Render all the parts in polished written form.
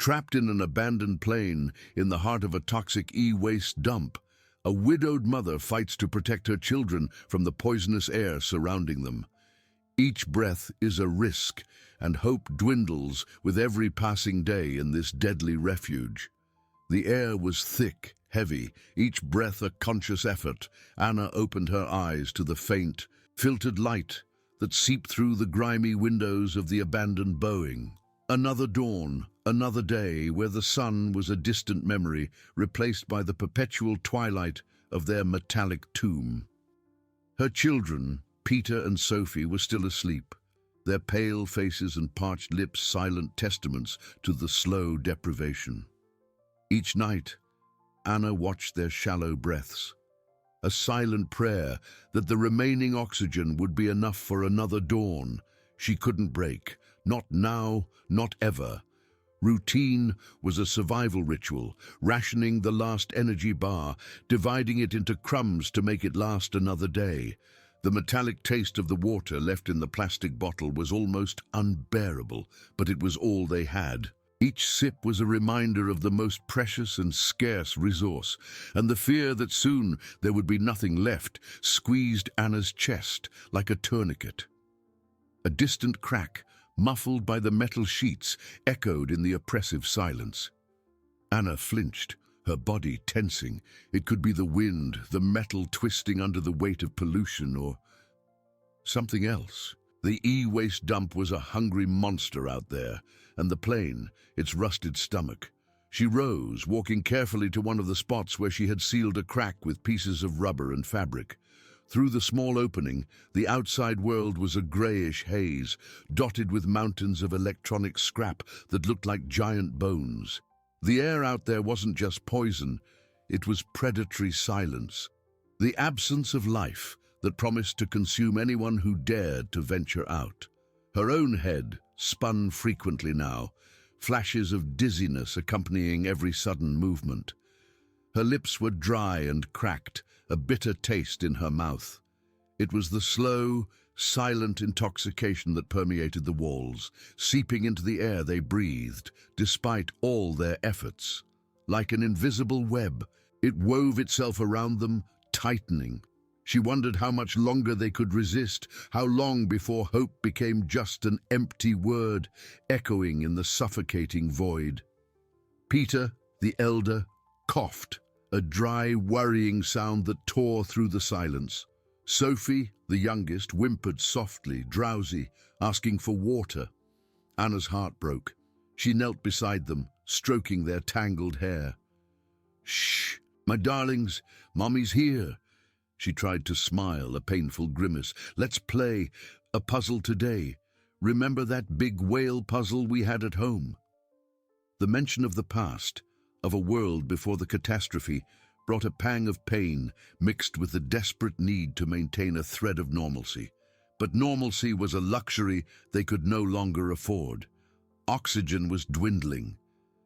Trapped in an abandoned plane in the heart of a toxic e-waste dump, a widowed mother fights to protect her children from the poisonous air surrounding them. Each breath is a risk, and hope dwindles with every passing day in this deadly refuge. The air was thick, heavy, each breath a conscious effort. Anna opened her eyes to the faint, filtered light that seeped through the grimy windows of the abandoned Boeing. Another dawn, another day where the sun was a distant memory, replaced by the perpetual twilight of their metallic tomb. Her children, Peter and Sophie, were still asleep, their pale faces and parched lips silent testaments to the slow deprivation. Each night, Anna watched their shallow breaths, a silent prayer that the remaining oxygen would be enough for another dawn. She couldn't break, not now, not ever. Routine was a survival ritual, rationing the last energy bar, dividing it into crumbs to make it last another day. The metallic taste of the water left in the plastic bottle was almost unbearable, but it was all they had. Each sip was a reminder of the most precious and scarce resource, and the fear that soon there would be nothing left squeezed Anna's chest like a tourniquet. A distant crack, muffled by the metal sheets, echoed in the oppressive silence. Anna flinched, her body tensing. It could be the wind, the metal twisting under the weight of pollution, or something else. The e-waste dump was a hungry monster out there, and the plane, its rusted stomach. She rose, walking carefully to one of the spots where she had sealed a crack with pieces of rubber and fabric. Through the small opening, the outside world was a grayish haze, dotted with mountains of electronic scrap that looked like giant bones. The air out there wasn't just poison, it was predatory silence. The absence of life that promised to consume anyone who dared to venture out. Her own head spun frequently now, flashes of dizziness accompanying every sudden movement. Her lips were dry and cracked, a bitter taste in her mouth. It was the slow, silent intoxication that permeated the walls, seeping into the air they breathed, despite all their efforts. Like an invisible web, it wove itself around them, tightening. She wondered how much longer they could resist, how long before hope became just an empty word, echoing in the suffocating void. Peter, the elder, coughed, a dry, worrying sound that tore through the silence. Sophie, the youngest, whimpered softly, drowsy, asking for water. Anna's heart broke. She knelt beside them, stroking their tangled hair. "Shh, my darlings, Mommy's here." She tried to smile, a painful grimace. "Let's play a puzzle today. Remember that big whale puzzle we had at home?" The mention of the past, of a world before the catastrophe, brought a pang of pain mixed with the desperate need to maintain a thread of normalcy. But normalcy was a luxury they could no longer afford. Oxygen was dwindling.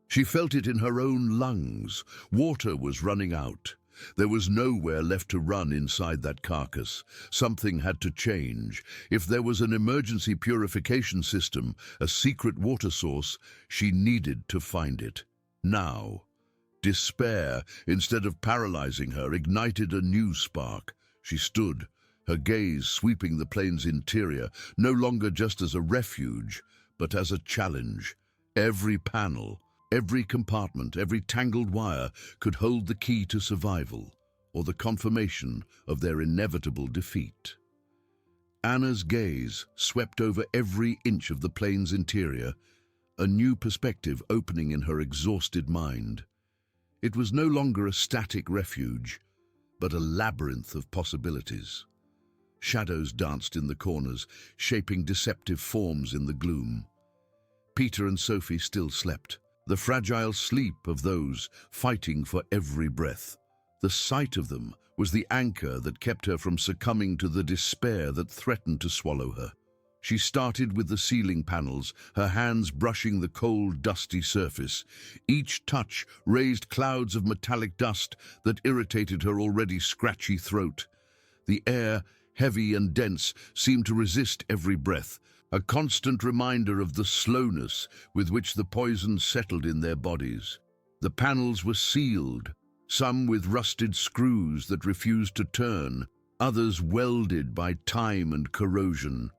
She felt it in her own lungs. Water was running out. There was nowhere left to run inside that carcass. Something had to change. If there was an emergency purification system, a secret water source, she needed to find it. Now. Despair, instead of paralyzing her, ignited a new spark. She stood, her gaze sweeping the plane's interior, no longer just as a refuge, but as a challenge. Every panel, every compartment, every tangled wire could hold the key to survival, or the confirmation of their inevitable defeat. Anna's gaze swept over every inch of the plane's interior, a new perspective opening in her exhausted mind. It was no longer a static refuge, but a labyrinth of possibilities. Shadows danced in the corners, shaping deceptive forms in the gloom. Peter and Sophie still slept, the fragile sleep of those fighting for every breath. The sight of them was the anchor that kept her from succumbing to the despair that threatened to swallow her. She started with the ceiling panels, her hands brushing the cold, dusty surface. Each touch raised clouds of metallic dust that irritated her already scratchy throat. The air, heavy and dense, seemed to resist every breath, a constant reminder of the slowness with which the poison settled in their bodies. The panels were sealed, some with rusted screws that refused to turn, others welded by time and corrosion.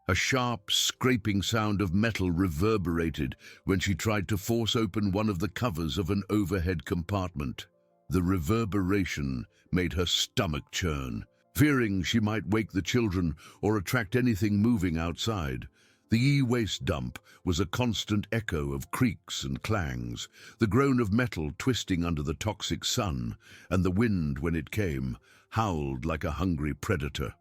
A sharp, scraping sound of metal reverberated when she tried to force open one of the covers of an overhead compartment. The reverberation made her stomach churn. Fearing she might wake the children or attract anything moving outside, the e-waste dump was a constant echo of creaks and clangs, the groan of metal twisting under the toxic sun, and the wind, when it came, howled like a hungry predator.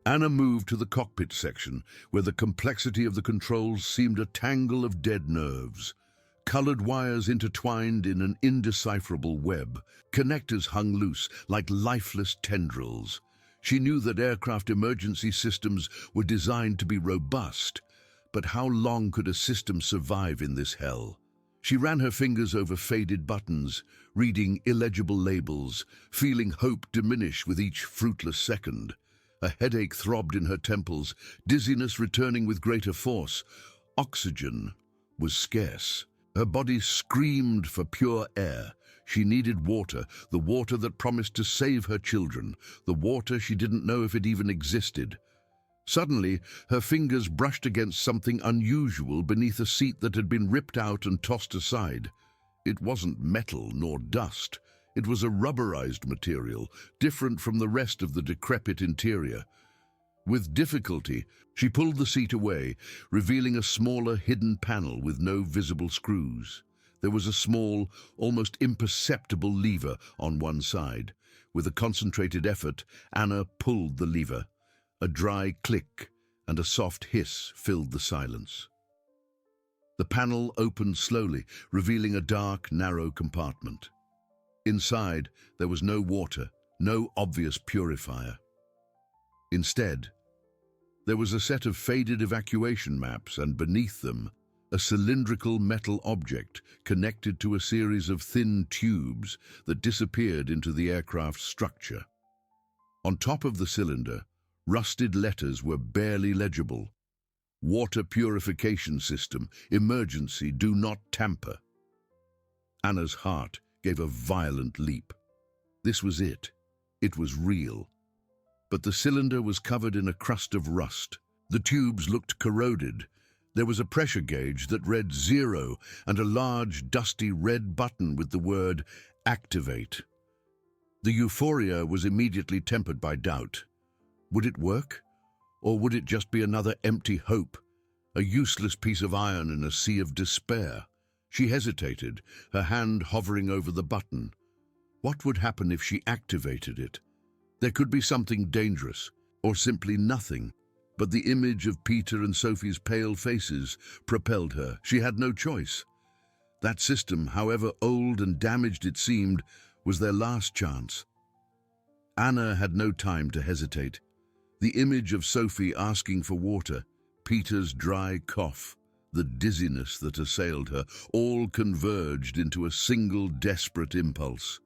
Anna moved to the cockpit section, where the complexity of the controls seemed a tangle of dead nerves. Colored wires intertwined in an indecipherable web. Connectors hung loose like lifeless tendrils. She knew that aircraft emergency systems were designed to be robust, but how long could a system survive in this hell? She ran her fingers over faded buttons, reading illegible labels, feeling hope diminish with each fruitless second. A headache throbbed in her temples, dizziness returning with greater force. Oxygen was scarce. Her body screamed for pure air. She needed water, the water that promised to save her children, the water she didn't know if it even existed. Suddenly, her fingers brushed against something unusual beneath a seat that had been ripped out and tossed aside. It wasn't metal nor dust. It was a rubberized material, different from the rest of the decrepit interior. With difficulty, she pulled the seat away, revealing a smaller, hidden panel with no visible screws. There was a small, almost imperceptible lever on one side. With a concentrated effort, Anna pulled the lever. A dry click and a soft hiss filled the silence. The panel opened slowly, revealing a dark, narrow compartment. Inside, there was no water, no obvious purifier. Instead, there was a set of faded evacuation maps, and beneath them, a cylindrical metal object connected to a series of thin tubes that disappeared into the aircraft's structure. On top of the cylinder, rusted letters were barely legible. Water purification system, emergency, do not tamper. Anna's heart gave a violent leap. This was it. It was real. But the cylinder was covered in a crust of rust. The tubes looked corroded. There was a pressure gauge that read 0 and a large, dusty red button with the word "Activate." The euphoria was immediately tempered by doubt. Would it work? Or would it just be another empty hope? A useless piece of iron in a sea of despair? She hesitated, her hand hovering over the button. What would happen if she activated it? There could be something dangerous, or simply nothing. But the image of Peter and Sophie's pale faces propelled her. She had no choice. That system, however old and damaged it seemed, was their last chance. Anna had no time to hesitate. The image of Sophie asking for water, Peter's dry cough, the dizziness that assailed her, all converged into a single desperate impulse.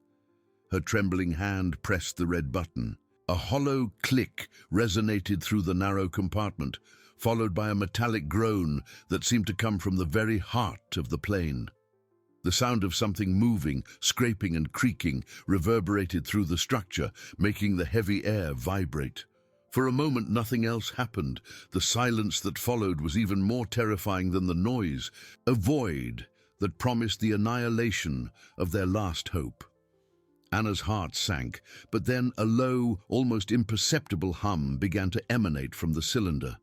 Her trembling hand pressed the red button. A hollow click resonated through the narrow compartment, followed by a metallic groan that seemed to come from the very heart of the plane. The sound of something moving, scraping and creaking, reverberated through the structure, making the heavy air vibrate. For a moment, nothing else happened. The silence that followed was even more terrifying than the noise, a void that promised the annihilation of their last hope. Anna's heart sank, but then a low, almost imperceptible hum began to emanate from the cylinder.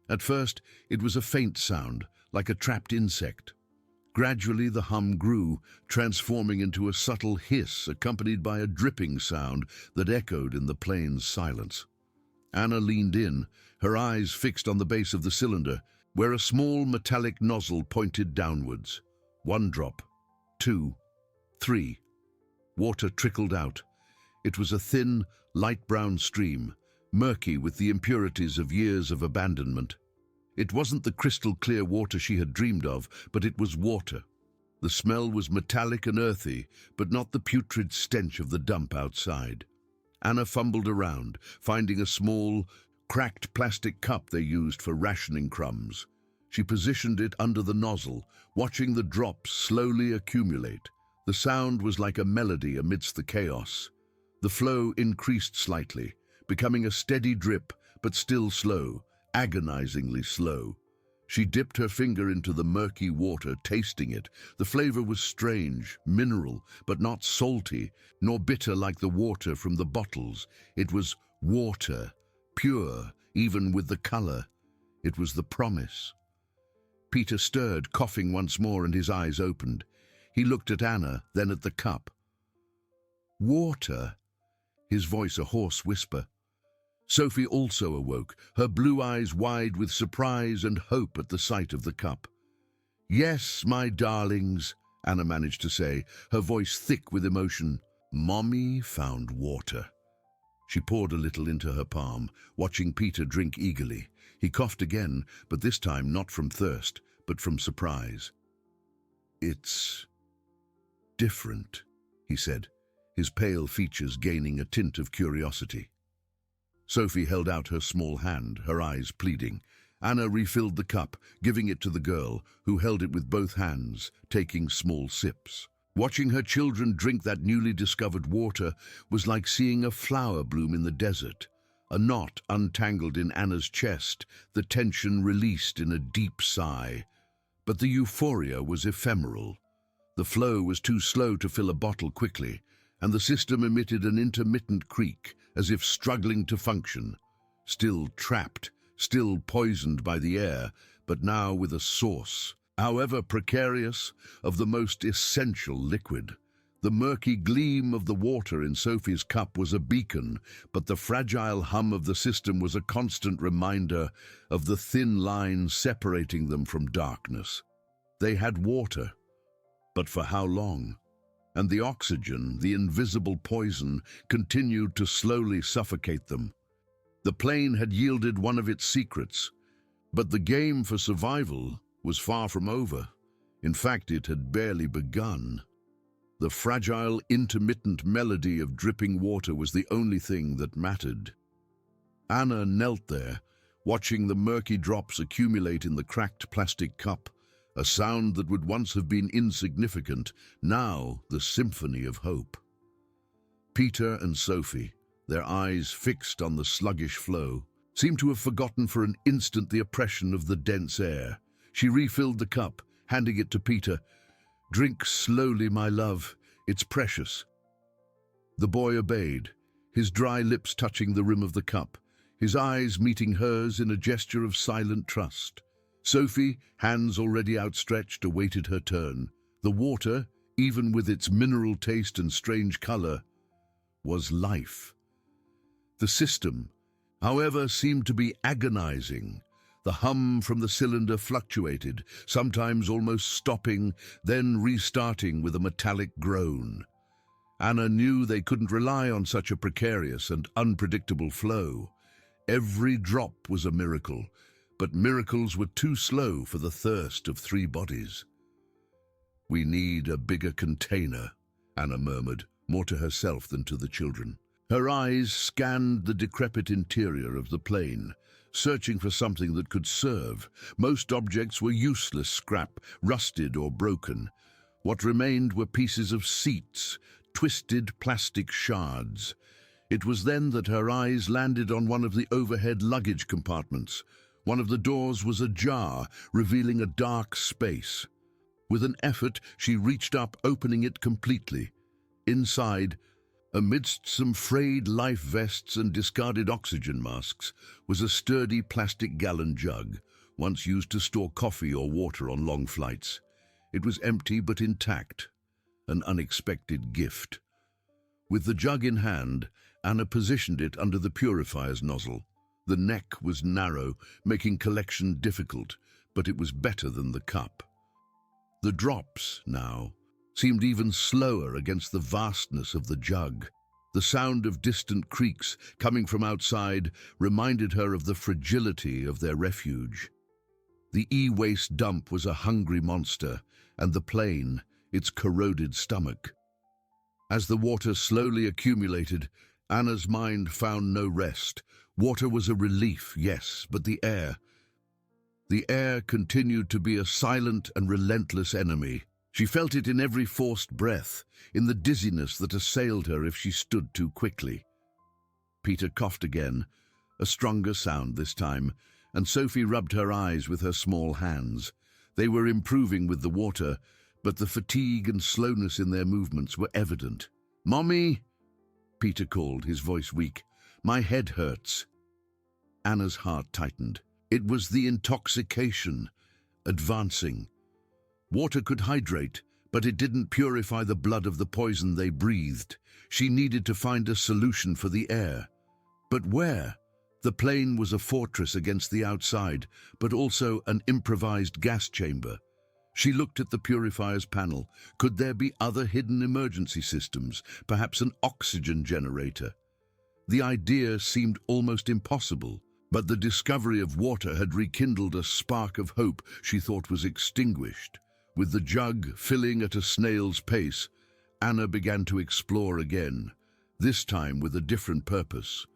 At first, it was a faint sound, like a trapped insect. Gradually, the hum grew, transforming into a subtle hiss accompanied by a dripping sound that echoed in the plane's silence. Anna leaned in, her eyes fixed on the base of the cylinder, where a small metallic nozzle pointed downwards. 1 drop, 2, 3. Water trickled out. It was a thin, light brown stream, murky with the impurities of years of abandonment. It wasn't the crystal-clear water she had dreamed of, but it was water. The smell was metallic and earthy, but not the putrid stench of the dump outside. Anna fumbled around, finding a small, cracked plastic cup they used for rationing crumbs. She positioned it under the nozzle, watching the drops slowly accumulate. The sound was like a melody amidst the chaos. The flow increased slightly, becoming a steady drip, but still slow, agonizingly slow. She dipped her finger into the murky water, tasting it. The flavor was strange, mineral, but not salty, nor bitter like the water from the bottles. It was water, pure, even with the color. It was the promise. Peter stirred, coughing once more, and his eyes opened. He looked at Anna, then at the cup. Water? His voice a hoarse whisper. Sophie also awoke, her blue eyes wide with surprise and hope at the sight of the cup. Yes, my darlings, Anna managed to say, her voice thick with emotion. Mommy found water. She poured a little into her palm, watching Peter drink eagerly. He coughed again, but this time not from thirst, but from surprise. It's different, he said, his pale features gaining a tint of curiosity. Sophie held out her small hand, her eyes pleading. Anna refilled the cup, giving it to the girl, who held it with both hands, taking small sips. Watching her children drink that newly discovered water was like seeing a flower bloom in the desert. A knot untangled in Anna's chest, the tension released in a deep sigh. But the euphoria was ephemeral. The flow was too slow to fill a bottle quickly, and the system emitted an intermittent creak, as if struggling to function. Still trapped, still poisoned by the air, but now with a source, however precarious, of the most essential liquid. The murky gleam of the water in Sophie's cup was a beacon, but the fragile hum of the system was a constant reminder of the thin line separating them from darkness. They had water, but for how long? And the oxygen, the invisible poison, continued to slowly suffocate them. The plane had yielded one of its secrets, but the game for survival was far from over. In fact, it had barely begun. The fragile, intermittent melody of dripping water was the only thing that mattered. Anna knelt there, watching the murky drops accumulate in the cracked plastic cup, a sound that would once have been insignificant, now the symphony of hope. Peter and Sophie, their eyes fixed on the sluggish flow, seemed to have forgotten for an instant the oppression of the dense air. She refilled the cup, handing it to Peter. "Drink slowly, my love. It's precious." The boy obeyed, his dry lips touching the rim of the cup, his eyes meeting hers in a gesture of silent trust. Sophie, hands already outstretched, awaited her turn. The water, even with its mineral taste and strange color, was life. The system, however, seemed to be agonizing. The hum from the cylinder fluctuated, sometimes almost stopping, then restarting with a metallic groan. Anna knew they couldn't rely on such a precarious and unpredictable flow. Every drop was a miracle, but miracles were too slow for the thirst of 3 bodies. "We need a bigger container," Anna murmured, more to herself than to the children. Her eyes scanned the decrepit interior of the plane, searching for something that could serve. Most objects were useless scrap, rusted or broken. What remained were pieces of seats, twisted plastic shards. It was then that her eyes landed on one of the overhead luggage compartments. One of the doors was ajar, revealing a dark space. With an effort, she reached up, opening it completely. Inside, amidst some frayed life vests and discarded oxygen masks, was a sturdy plastic gallon jug, once used to store coffee or water on long flights. It was empty but intact, an unexpected gift. With the jug in hand, Anna positioned it under the purifier's nozzle. The neck was narrow, making collection difficult, but it was better than the cup. The drops, now, seemed even slower against the vastness of the jug. The sound of distant creaks coming from outside reminded her of the fragility of their refuge. The e-waste dump was a hungry monster, and the plane, its corroded stomach. As the water slowly accumulated, Anna's mind found no rest. Water was a relief, yes, but the air. The air continued to be a silent and relentless enemy. She felt it in every forced breath, in the dizziness that assailed her if she stood too quickly. Peter coughed again, a stronger sound this time, and Sophie rubbed her eyes with her small hands. They were improving with the water, but the fatigue and slowness in their movements were evident. "Mommy," Peter called, his voice weak. "My head hurts." Anna's heart tightened. It was the intoxication, advancing. Water could hydrate, but it didn't purify the blood of the poison they breathed. She needed to find a solution for the air. But where? The plane was a fortress against the outside, but also an improvised gas chamber. She looked at the purifier's panel. Could there be other hidden emergency systems, perhaps an oxygen generator? The idea seemed almost impossible, but the discovery of water had rekindled a spark of hope she thought was extinguished. With the jug filling at a snail's pace, Anna began to explore again, this time with a different purpose.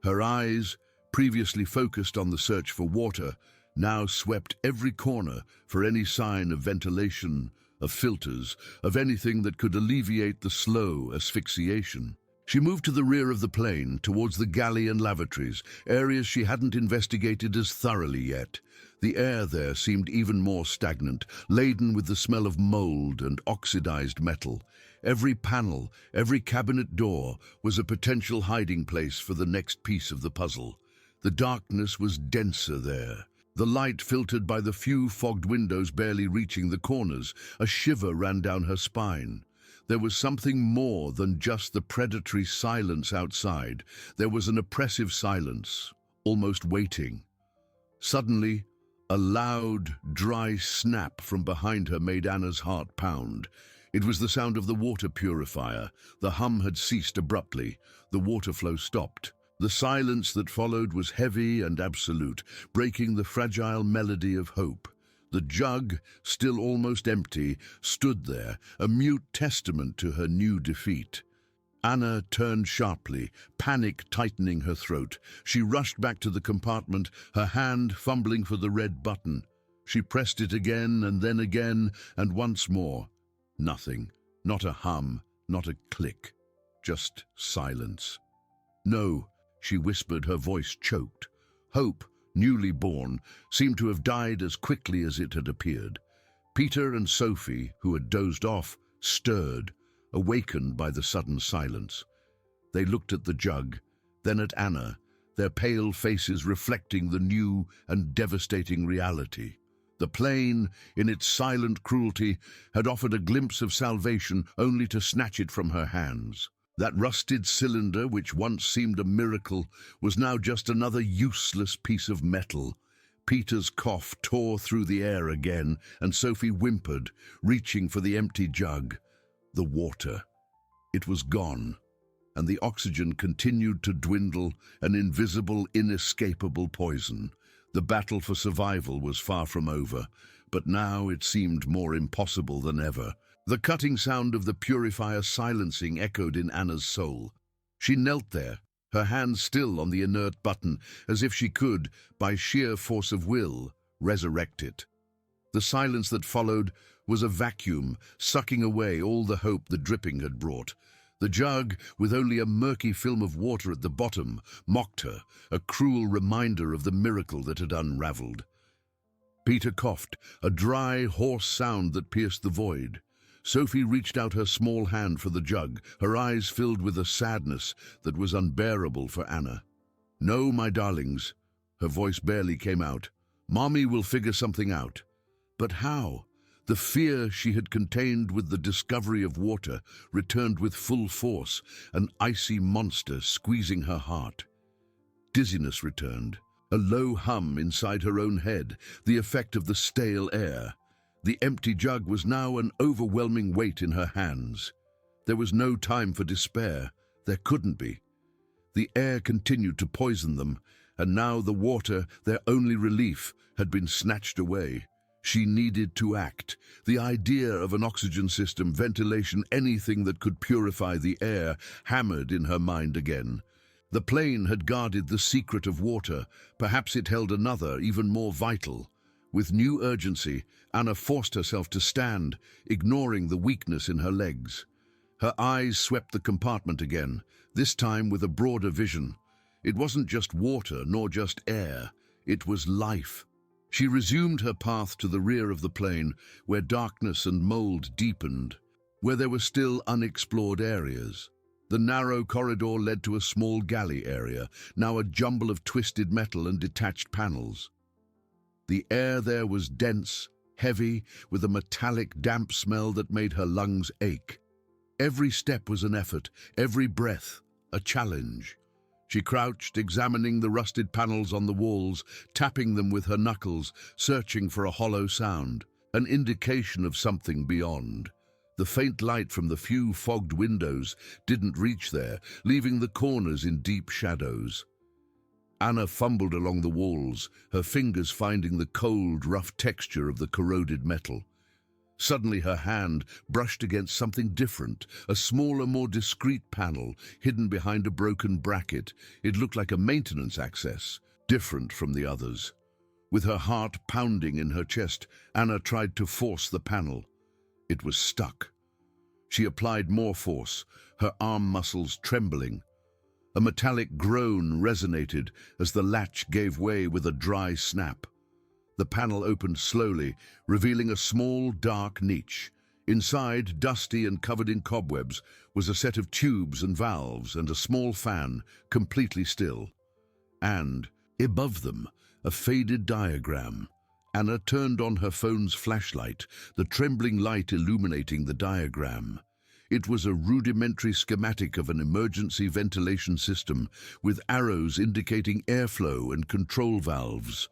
Her eyes, previously focused on the search for water, now swept every corner for any sign of ventilation, of filters, of anything that could alleviate the slow asphyxiation. She moved to the rear of the plane, towards the galley and lavatories, areas she hadn't investigated as thoroughly yet. The air there seemed even more stagnant, laden with the smell of mold and oxidized metal. Every panel, every cabinet door was a potential hiding place for the next piece of the puzzle. The darkness was denser there. The light filtered by the few fogged windows barely reaching the corners. A shiver ran down her spine. There was something more than just the predatory silence outside. There was an oppressive silence, almost waiting. Suddenly, a loud, dry snap from behind her made Anna's heart pound. It was the sound of the water purifier. The hum had ceased abruptly. The water flow stopped. The silence that followed was heavy and absolute, breaking the fragile melody of hope. The jug, still almost empty, stood there, a mute testament to her new defeat. Anna turned sharply, panic tightening her throat. She rushed back to the compartment, her hand fumbling for the red button. She pressed it again, and once more. Nothing. Not a hum, not a click. Just silence. "No," she whispered, her voice choked. Hope, newly born, seemed to have died as quickly as it had appeared. Peter and Sophie, who had dozed off, stirred, awakened by the sudden silence. They looked at the jug, then at Anna, their pale faces reflecting the new and devastating reality. The plane, in its silent cruelty, had offered a glimpse of salvation only to snatch it from her hands. That rusted cylinder, which once seemed a miracle, was now just another useless piece of metal. Peter's cough tore through the air again, and Sophie whimpered, reaching for the empty jug. The water. It was gone, and the oxygen continued to dwindle, an invisible, inescapable poison. The battle for survival was far from over, but now it seemed more impossible than ever. The cutting sound of the purifier silencing echoed in Anna's soul. She knelt there, her hand still on the inert button, as if she could, by sheer force of will, resurrect it. The silence that followed was a vacuum, sucking away all the hope the dripping had brought. The jug, with only a murky film of water at the bottom, mocked her, a cruel reminder of the miracle that had unraveled. Peter coughed, a dry, hoarse sound that pierced the void. Sophie reached out her small hand for the jug, her eyes filled with a sadness that was unbearable for Anna. "No, my darlings," her voice barely came out. "Mommy will figure something out." But how? The fear she had contained with the discovery of water returned with full force, an icy monster squeezing her heart. Dizziness returned, a low hum inside her own head, the effect of the stale air. The empty jug was now an overwhelming weight in her hands. There was no time for despair. There couldn't be. The air continued to poison them, and now the water, their only relief, had been snatched away. She needed to act. The idea of an oxygen system, ventilation, anything that could purify the air, hammered in her mind again. The plane had guarded the secret of water. Perhaps it held another, even more vital. With new urgency, Anna forced herself to stand, ignoring the weakness in her legs. Her eyes swept the compartment again, this time with a broader vision. It wasn't just water, nor just air. It was life. She resumed her path to the rear of the plane, where darkness and mold deepened, where there were still unexplored areas. The narrow corridor led to a small galley area, now a jumble of twisted metal and detached panels. The air there was dense, heavy, with a metallic, damp smell that made her lungs ache. Every step was an effort, every breath a challenge. She crouched, examining the rusted panels on the walls, tapping them with her knuckles, searching for a hollow sound, an indication of something beyond. The faint light from the few fogged windows didn't reach there, leaving the corners in deep shadows. Anna fumbled along the walls, her fingers finding the cold, rough texture of the corroded metal. Suddenly her hand brushed against something different, a smaller, more discreet panel hidden behind a broken bracket. It looked like a maintenance access, different from the others. With her heart pounding in her chest, Anna tried to force the panel. It was stuck. She applied more force, her arm muscles trembling. A metallic groan resonated as the latch gave way with a dry snap. The panel opened slowly, revealing a small, dark niche. Inside, dusty and covered in cobwebs, was a set of tubes and valves and a small fan, completely still. And, above them, a faded diagram. Anna turned on her phone's flashlight, the trembling light illuminating the diagram. It was a rudimentary schematic of an emergency ventilation system, with arrows indicating airflow and control valves.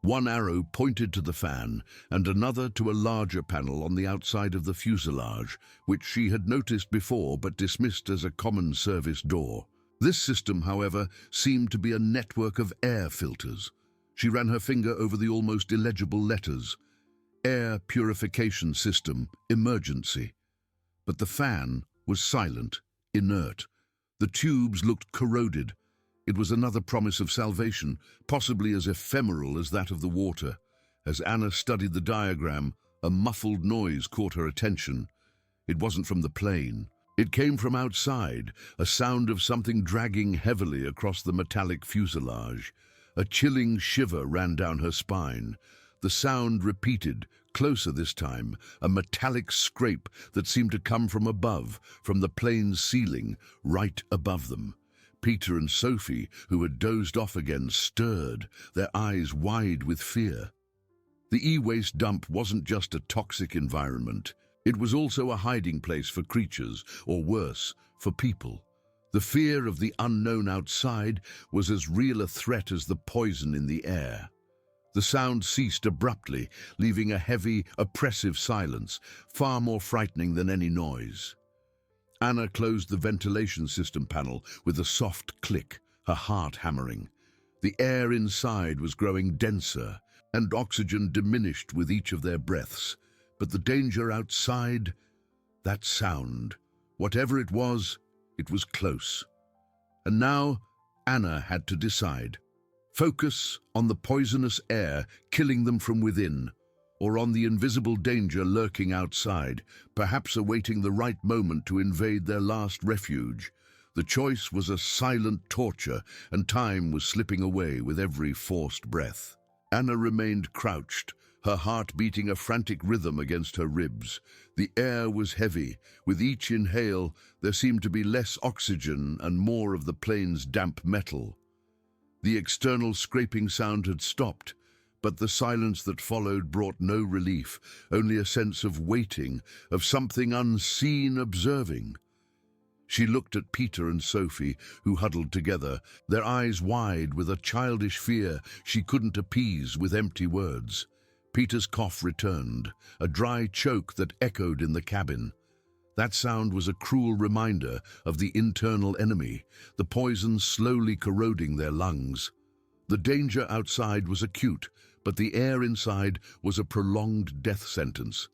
One arrow pointed to the fan, and another to a larger panel on the outside of the fuselage, which she had noticed before but dismissed as a common service door. This system, however, seemed to be a network of air filters. She ran her finger over the almost illegible letters. Air Purification System, Emergency. But the fan was silent, inert. The tubes looked corroded. It was another promise of salvation, possibly as ephemeral as that of the water. As Anna studied the diagram, a muffled noise caught her attention. It wasn't from the plane. It came from outside, a sound of something dragging heavily across the metallic fuselage. A chilling shiver ran down her spine. The sound repeated, closer this time, a metallic scrape that seemed to come from above, from the plane's ceiling, right above them. Peter and Sophie, who had dozed off again, stirred, their eyes wide with fear. The e-waste dump wasn't just a toxic environment. It was also a hiding place for creatures, or worse, for people. The fear of the unknown outside was as real a threat as the poison in the air. The sound ceased abruptly, leaving a heavy, oppressive silence, far more frightening than any noise. Anna closed the ventilation system panel with a soft click, her heart hammering. The air inside was growing denser, and oxygen diminished with each of their breaths. But the danger outside, that sound, whatever it was close. And now Anna had to decide. Focus on the poisonous air killing them from within, or on the invisible danger lurking outside, perhaps awaiting the right moment to invade their last refuge. The choice was a silent torture, and time was slipping away with every forced breath. Anna remained crouched, her heart beating a frantic rhythm against her ribs. The air was heavy. With each inhale, there seemed to be less oxygen and more of the plane's damp metal. The external scraping sound had stopped, but the silence that followed brought no relief, only a sense of waiting, of something unseen observing. She looked at Peter and Sophie, who huddled together, their eyes wide with a childish fear she couldn't appease with empty words. Peter's cough returned, a dry choke that echoed in the cabin. That sound was a cruel reminder of the internal enemy, the poison slowly corroding their lungs. The danger outside was acute, but the air inside was a prolonged death sentence.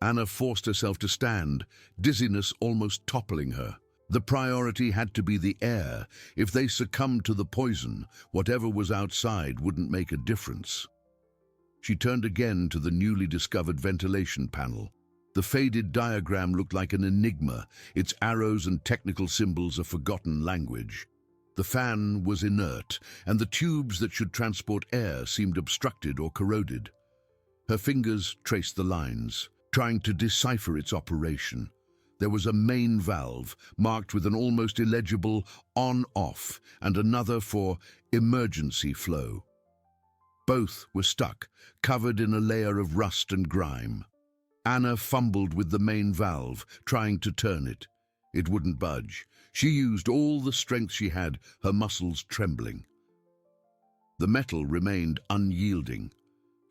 Anna forced herself to stand, dizziness almost toppling her. The priority had to be the air. If they succumbed to the poison, whatever was outside wouldn't make a difference. She turned again to the newly discovered ventilation panel. The faded diagram looked like an enigma, its arrows and technical symbols a forgotten language. The fan was inert, and the tubes that should transport air seemed obstructed or corroded. Her fingers traced the lines, trying to decipher its operation. There was a main valve, marked with an almost illegible on-off, and another for emergency flow. Both were stuck, covered in a layer of rust and grime. Anna fumbled with the main valve, trying to turn it. It wouldn't budge. She used all the strength she had, her muscles trembling. The metal remained unyielding.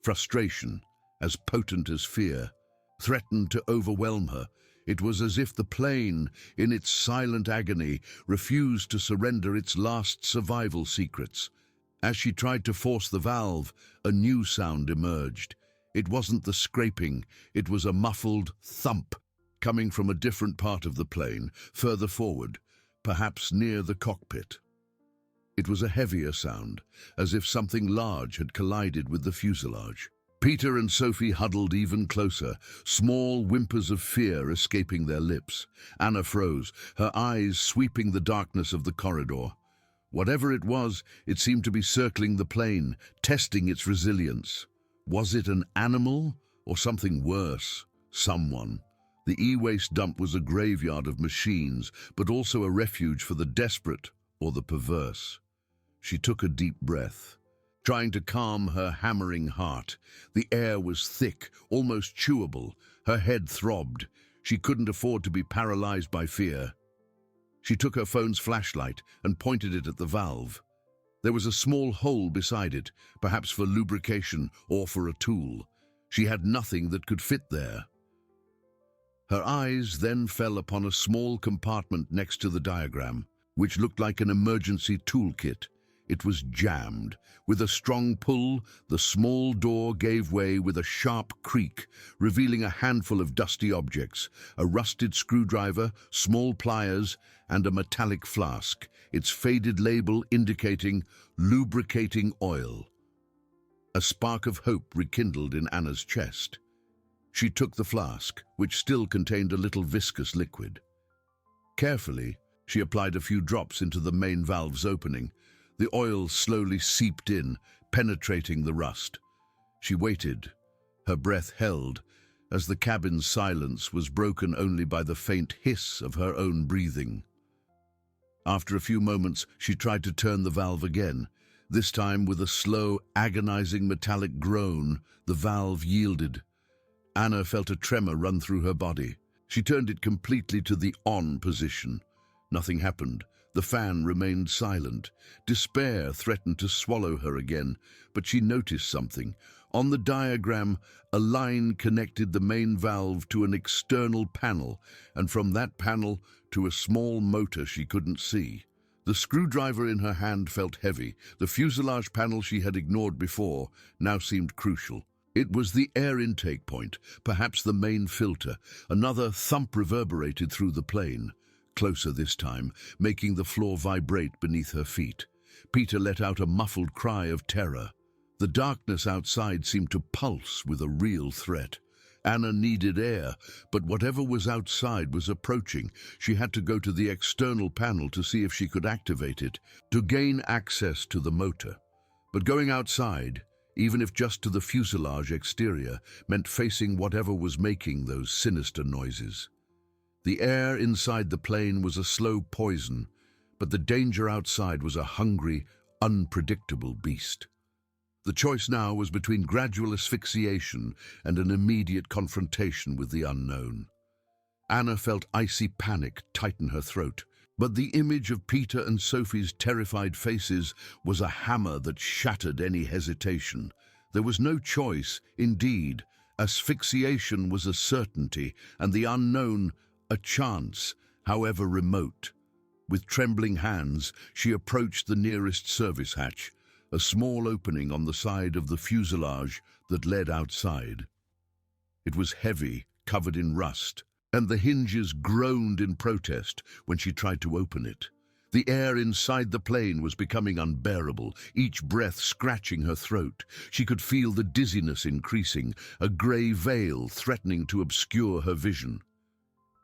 Frustration, as potent as fear, threatened to overwhelm her. It was as if the plane, in its silent agony, refused to surrender its last survival secrets. As she tried to force the valve, a new sound emerged. It wasn't the scraping, it was a muffled thump, coming from a different part of the plane, further forward, perhaps near the cockpit. It was a heavier sound, as if something large had collided with the fuselage. Peter and Sophie huddled even closer, small whimpers of fear escaping their lips. Anna froze, her eyes sweeping the darkness of the corridor. Whatever it was, it seemed to be circling the plane, testing its resilience. Was it an animal or something worse? Someone. The e-waste dump was a graveyard of machines, but also a refuge for the desperate or the perverse. She took a deep breath, trying to calm her hammering heart. The air was thick, almost chewable. Her head throbbed. She couldn't afford to be paralyzed by fear. She took her phone's flashlight and pointed it at the valve. There was a small hole beside it, perhaps for lubrication or for a tool. She had nothing that could fit there. Her eyes then fell upon a small compartment next to the diagram, which looked like an emergency toolkit. It was jammed. With a strong pull, the small door gave way with a sharp creak, revealing a handful of dusty objects, a rusted screwdriver, small pliers, and a metallic flask, its faded label indicating lubricating oil. A spark of hope rekindled in Anna's chest. She took the flask, which still contained a little viscous liquid. Carefully, she applied a few drops into the main valve's opening. The oil slowly seeped in, penetrating the rust. She waited, her breath held, as the cabin's silence was broken only by the faint hiss of her own breathing. After a few moments, she tried to turn the valve again. This time, with a slow, agonizing metallic groan, the valve yielded. Anna felt a tremor run through her body. She turned it completely to the on position. Nothing happened. The fan remained silent. Despair threatened to swallow her again, but she noticed something. On the diagram, a line connected the main valve to an external panel, and from that panel to a small motor she couldn't see. The screwdriver in her hand felt heavy. The fuselage panel she had ignored before now seemed crucial. It was the air intake point, perhaps the main filter. Another thump reverberated through the plane, closer this time, making the floor vibrate beneath her feet. Peter let out a muffled cry of terror. The darkness outside seemed to pulse with a real threat. Anna needed air, but whatever was outside was approaching. She had to go to the external panel to see if she could activate it, to gain access to the motor. But going outside, even if just to the fuselage exterior, meant facing whatever was making those sinister noises. The air inside the plane was a slow poison, but the danger outside was a hungry, unpredictable beast. The choice now was between gradual asphyxiation and an immediate confrontation with the unknown. Anna felt icy panic tighten her throat, but the image of Peter and Sophie's terrified faces was a hammer that shattered any hesitation. There was no choice, indeed. Asphyxiation was a certainty, and the unknown a chance, however remote. With trembling hands, she approached the nearest service hatch. a small opening on the side of the fuselage that led outside. It was heavy, covered in rust, and the hinges groaned in protest when she tried to open it. The air inside the plane was becoming unbearable, each breath scratching her throat. She could feel the dizziness increasing, a grey veil threatening to obscure her vision.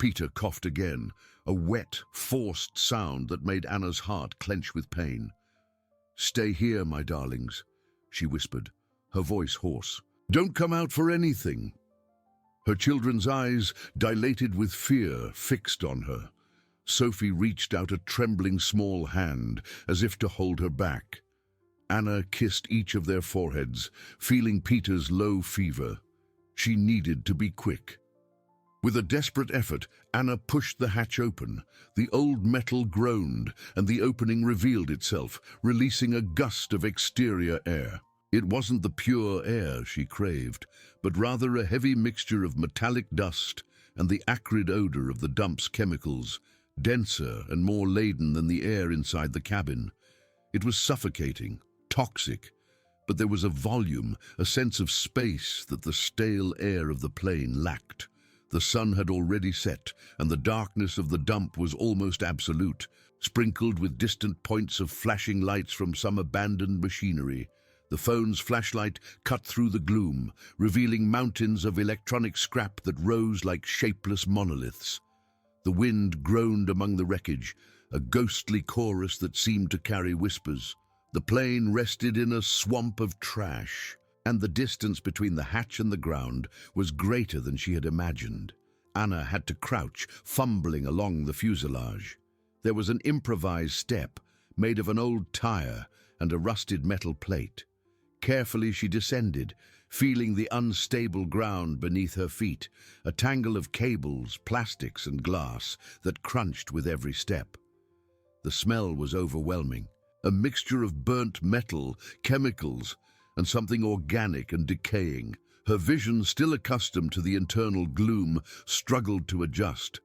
Peter coughed again, a wet, forced sound that made Anna's heart clench with pain. "Stay here, my darlings," she whispered, her voice hoarse. "Don't come out for anything." Her children's eyes, dilated with fear, fixed on her. Sophie reached out a trembling small hand, as if to hold her back. Anna kissed each of their foreheads, feeling Peter's low fever. She needed to be quick. With a desperate effort, Anna pushed the hatch open. The old metal groaned, and the opening revealed itself, releasing a gust of exterior air. It wasn't the pure air she craved, but rather a heavy mixture of metallic dust and the acrid odor of the dump's chemicals, denser and more laden than the air inside the cabin. It was suffocating, toxic, but there was a volume, a sense of space that the stale air of the plane lacked. The sun had already set, and the darkness of the dump was almost absolute, sprinkled with distant points of flashing lights from some abandoned machinery. The phone's flashlight cut through the gloom, revealing mountains of electronic scrap that rose like shapeless monoliths. The wind groaned among the wreckage, a ghostly chorus that seemed to carry whispers. The plane rested in a swamp of trash, and the distance between the hatch and the ground was greater than she had imagined. Anna had to crouch, fumbling along the fuselage. There was an improvised step, made of an old tire and a rusted metal plate. Carefully she descended, feeling the unstable ground beneath her feet, a tangle of cables, plastics, and glass that crunched with every step. The smell was overwhelming, a mixture of burnt metal, chemicals, and something organic and decaying. Her vision, still accustomed to the internal gloom, struggled to adjust.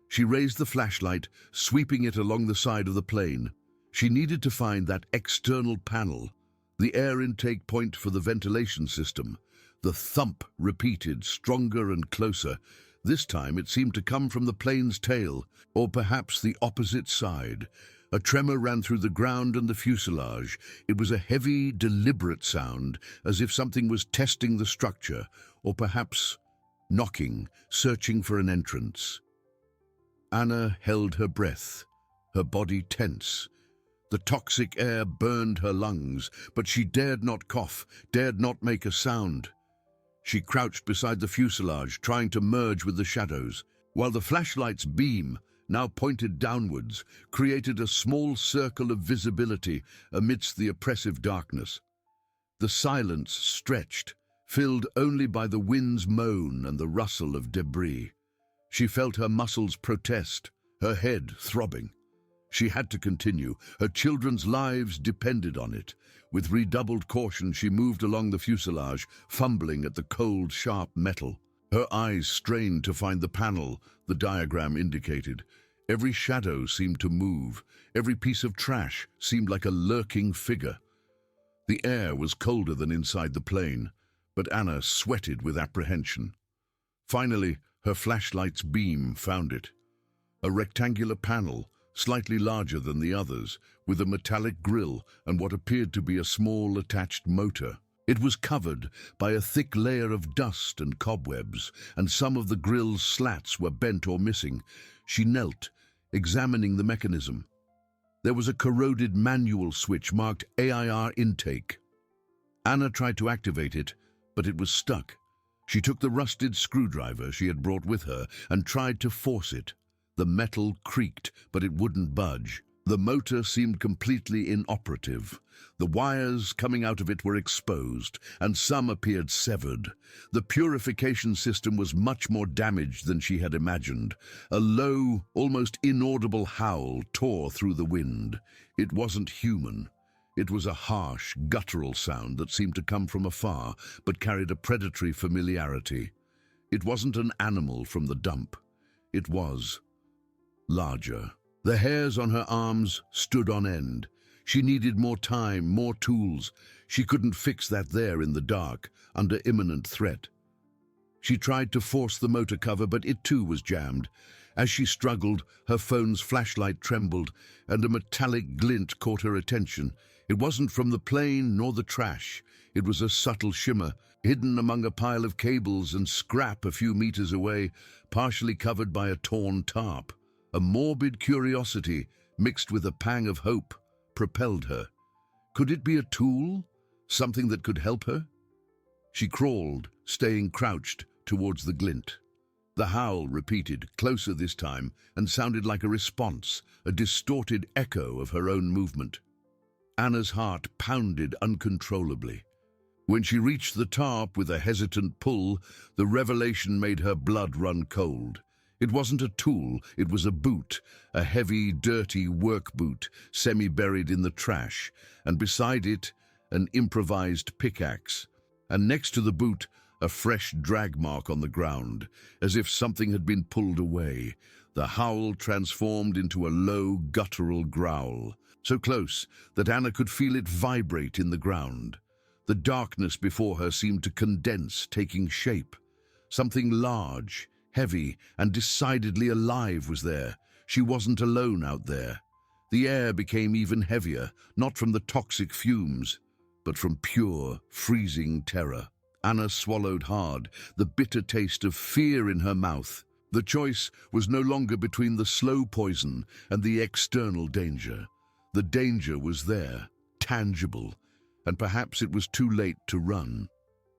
She raised the flashlight, sweeping it along the side of the plane. She needed to find that external panel, the air intake point for the ventilation system. The thump repeated, stronger and closer. This time it seemed to come from the plane's tail, or perhaps the opposite side. A tremor ran through the ground and the fuselage. It was a heavy, deliberate sound, as if something was testing the structure, or perhaps knocking, searching for an entrance. Anna held her breath, her body tense. The toxic air burned her lungs, but she dared not cough, dared not make a sound. She crouched beside the fuselage, trying to merge with the shadows, while the flashlight's beam, now pointed downwards, created a small circle of visibility amidst the oppressive darkness. The silence stretched, filled only by the wind's moan and the rustle of debris. She felt her muscles protest, her head throbbing. She had to continue. Her children's lives depended on it. With redoubled caution, she moved along the fuselage, fumbling at the cold, sharp metal. Her eyes strained to find the panel the diagram indicated. Every shadow seemed to move. Every piece of trash seemed like a lurking figure. The air was colder than inside the plane, but Anna sweated with apprehension. Finally, her flashlight's beam found it. A rectangular panel, slightly larger than the others, with a metallic grille and what appeared to be a small attached motor. It was covered by a thick layer of dust and cobwebs, and some of the grille's slats were bent or missing. She knelt, examining the mechanism. There was a corroded manual switch marked AIR intake. Anna tried to activate it, but it was stuck. She took the rusted screwdriver she had brought with her and tried to force it. The metal creaked, but it wouldn't budge. The motor seemed completely inoperative. The wires coming out of it were exposed, and some appeared severed. The purification system was much more damaged than she had imagined. A low, almost inaudible howl tore through the wind. It wasn't human. It was a harsh, guttural sound that seemed to come from afar, but carried a predatory familiarity. It wasn't an animal from the dump. It was larger. The hairs on her arms stood on end. She needed more time, more tools. She couldn't fix that there in the dark, under imminent threat. She tried to force the motor cover, but it too was jammed. As she struggled, her phone's flashlight trembled, and a metallic glint caught her attention. It wasn't from the plane nor the trash. It was a subtle shimmer, hidden among a pile of cables and scrap a few meters away, partially covered by a torn tarp. A morbid curiosity, mixed with a pang of hope, propelled her. Could it be a tool? Something that could help her? She crawled, staying crouched, towards the glint. The howl repeated, closer this time, and sounded like a response, a distorted echo of her own movement. Anna's heart pounded uncontrollably. When she reached the tarp with a hesitant pull, the revelation made her blood run cold. It wasn't a tool, it was a boot, a heavy, dirty work boot, semi-buried in the trash, and beside it, an improvised pickaxe. And next to the boot, a fresh drag mark on the ground, as if something had been pulled away. The howl transformed into a low, guttural growl, so close that Anna could feel it vibrate in the ground. The darkness before her seemed to condense, taking shape. Something large, heavy, and decidedly alive was there. She wasn't alone out there. The air became even heavier, not from the toxic fumes, but from pure, freezing terror. Anna swallowed hard, the bitter taste of fear in her mouth. The choice was no longer between the slow poison and the external danger. The danger was there, tangible, and perhaps it was too late to run.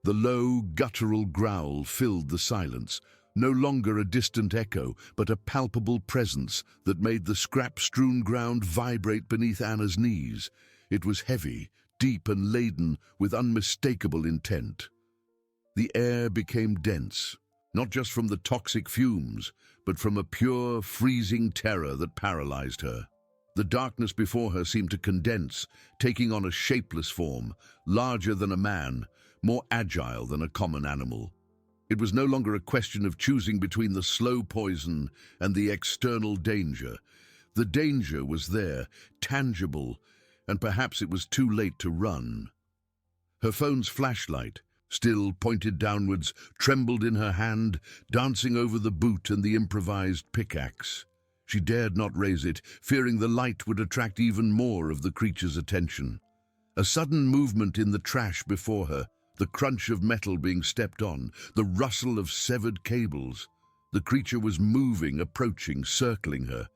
The low, guttural growl filled the silence, no longer a distant echo, but a palpable presence that made the scrap-strewn ground vibrate beneath Anna's knees. It was heavy, deep and laden with unmistakable intent. The air became dense, not just from the toxic fumes, but from a pure, freezing terror that paralyzed her. The darkness before her seemed to condense, taking on a shapeless form, larger than a man, more agile than a common animal. It was no longer a question of choosing between the slow poison and the external danger. The danger was there, tangible, and perhaps it was too late to run. Her phone's flashlight, still pointed downwards, trembled in her hand, dancing over the boot and the improvised pickaxe. She dared not raise it, fearing the light would attract even more of the creature's attention. A sudden movement in the trash before her, the crunch of metal being stepped on, the rustle of severed cables. The creature was moving, approaching, circling her.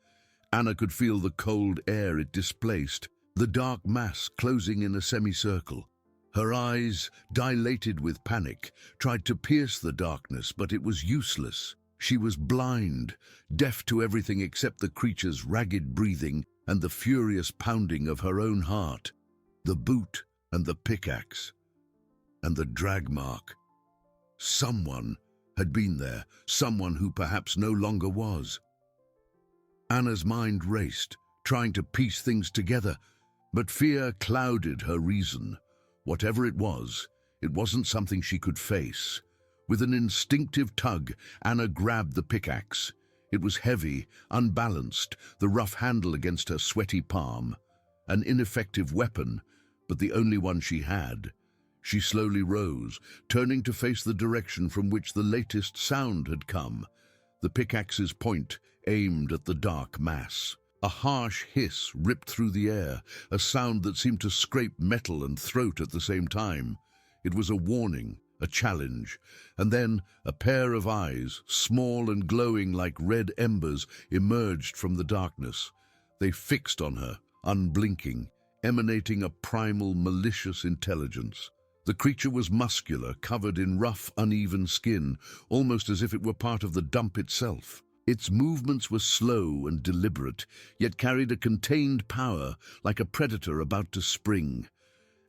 Anna could feel the cold air it displaced, the dark mass closing in a semicircle. Her eyes, dilated with panic, tried to pierce the darkness, but it was useless. She was blind, deaf to everything except the creature's ragged breathing and the furious pounding of her own heart. The boot and the pickaxe and the drag mark. Someone had been there, someone who perhaps no longer was. Anna's mind raced, trying to piece things together, but fear clouded her reason. Whatever it wasn't something she could face. With an instinctive tug, Anna grabbed the pickaxe. It was heavy, unbalanced, the rough handle against her sweaty palm. An ineffective weapon, but the only one she had. She slowly rose, turning to face the direction from which the latest sound had come. The pickaxe's point aimed at the dark mass. A harsh hiss ripped through the air, a sound that seemed to scrape metal and throat at the same time. It was a warning, a challenge, and then a pair of eyes, small and glowing like red embers, emerged from the darkness. They fixed on her, unblinking, emanating a primal, malicious intelligence. The creature was muscular, covered in rough, uneven skin, almost as if it were part of the dump itself. Its movements were slow and deliberate, yet carried a contained power, like a predator about to spring.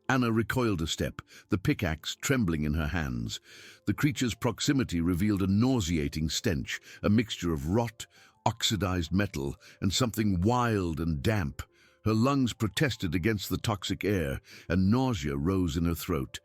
Anna recoiled a step, the pickaxe trembling in her hands. The creature's proximity revealed a nauseating stench, a mixture of rot, oxidized metal, and something wild and damp. Her lungs protested against the toxic air, and nausea rose in her throat.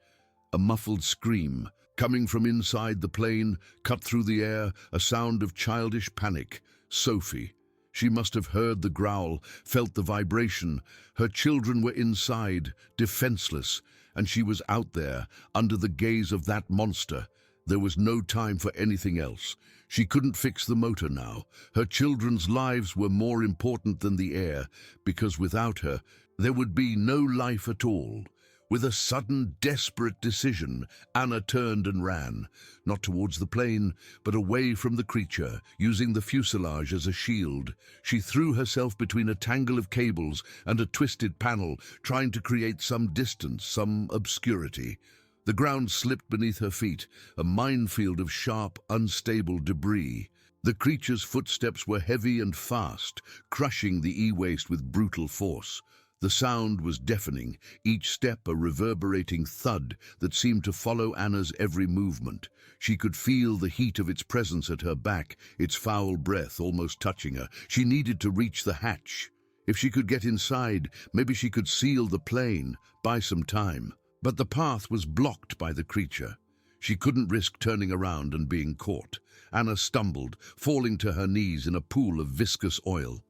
A muffled scream, coming from inside the plane, cut through the air, a sound of childish panic. Sophie. She must have heard the growl, felt the vibration. Her children were inside, defenseless, and she was out there, under the gaze of that monster. There was no time for anything else. She couldn't fix the motor now. Her children's lives were more important than the air, because without her, there would be no life at all. With a sudden, desperate decision, Anna turned and ran, not towards the plane, but away from the creature, using the fuselage as a shield. She threw herself between a tangle of cables and a twisted panel, trying to create some distance, some obscurity. The ground slipped beneath her feet, a minefield of sharp, unstable debris. The creature's footsteps were heavy and fast, crushing the e-waste with brutal force. The sound was deafening, each step a reverberating thud that seemed to follow Anna's every movement. She could feel the heat of its presence at her back, its foul breath almost touching her. She needed to reach the hatch. If she could get inside, maybe she could seal the plane, buy some time. But the path was blocked by the creature. She couldn't risk turning around and being caught. Anna stumbled, falling to her knees in a pool of viscous oil.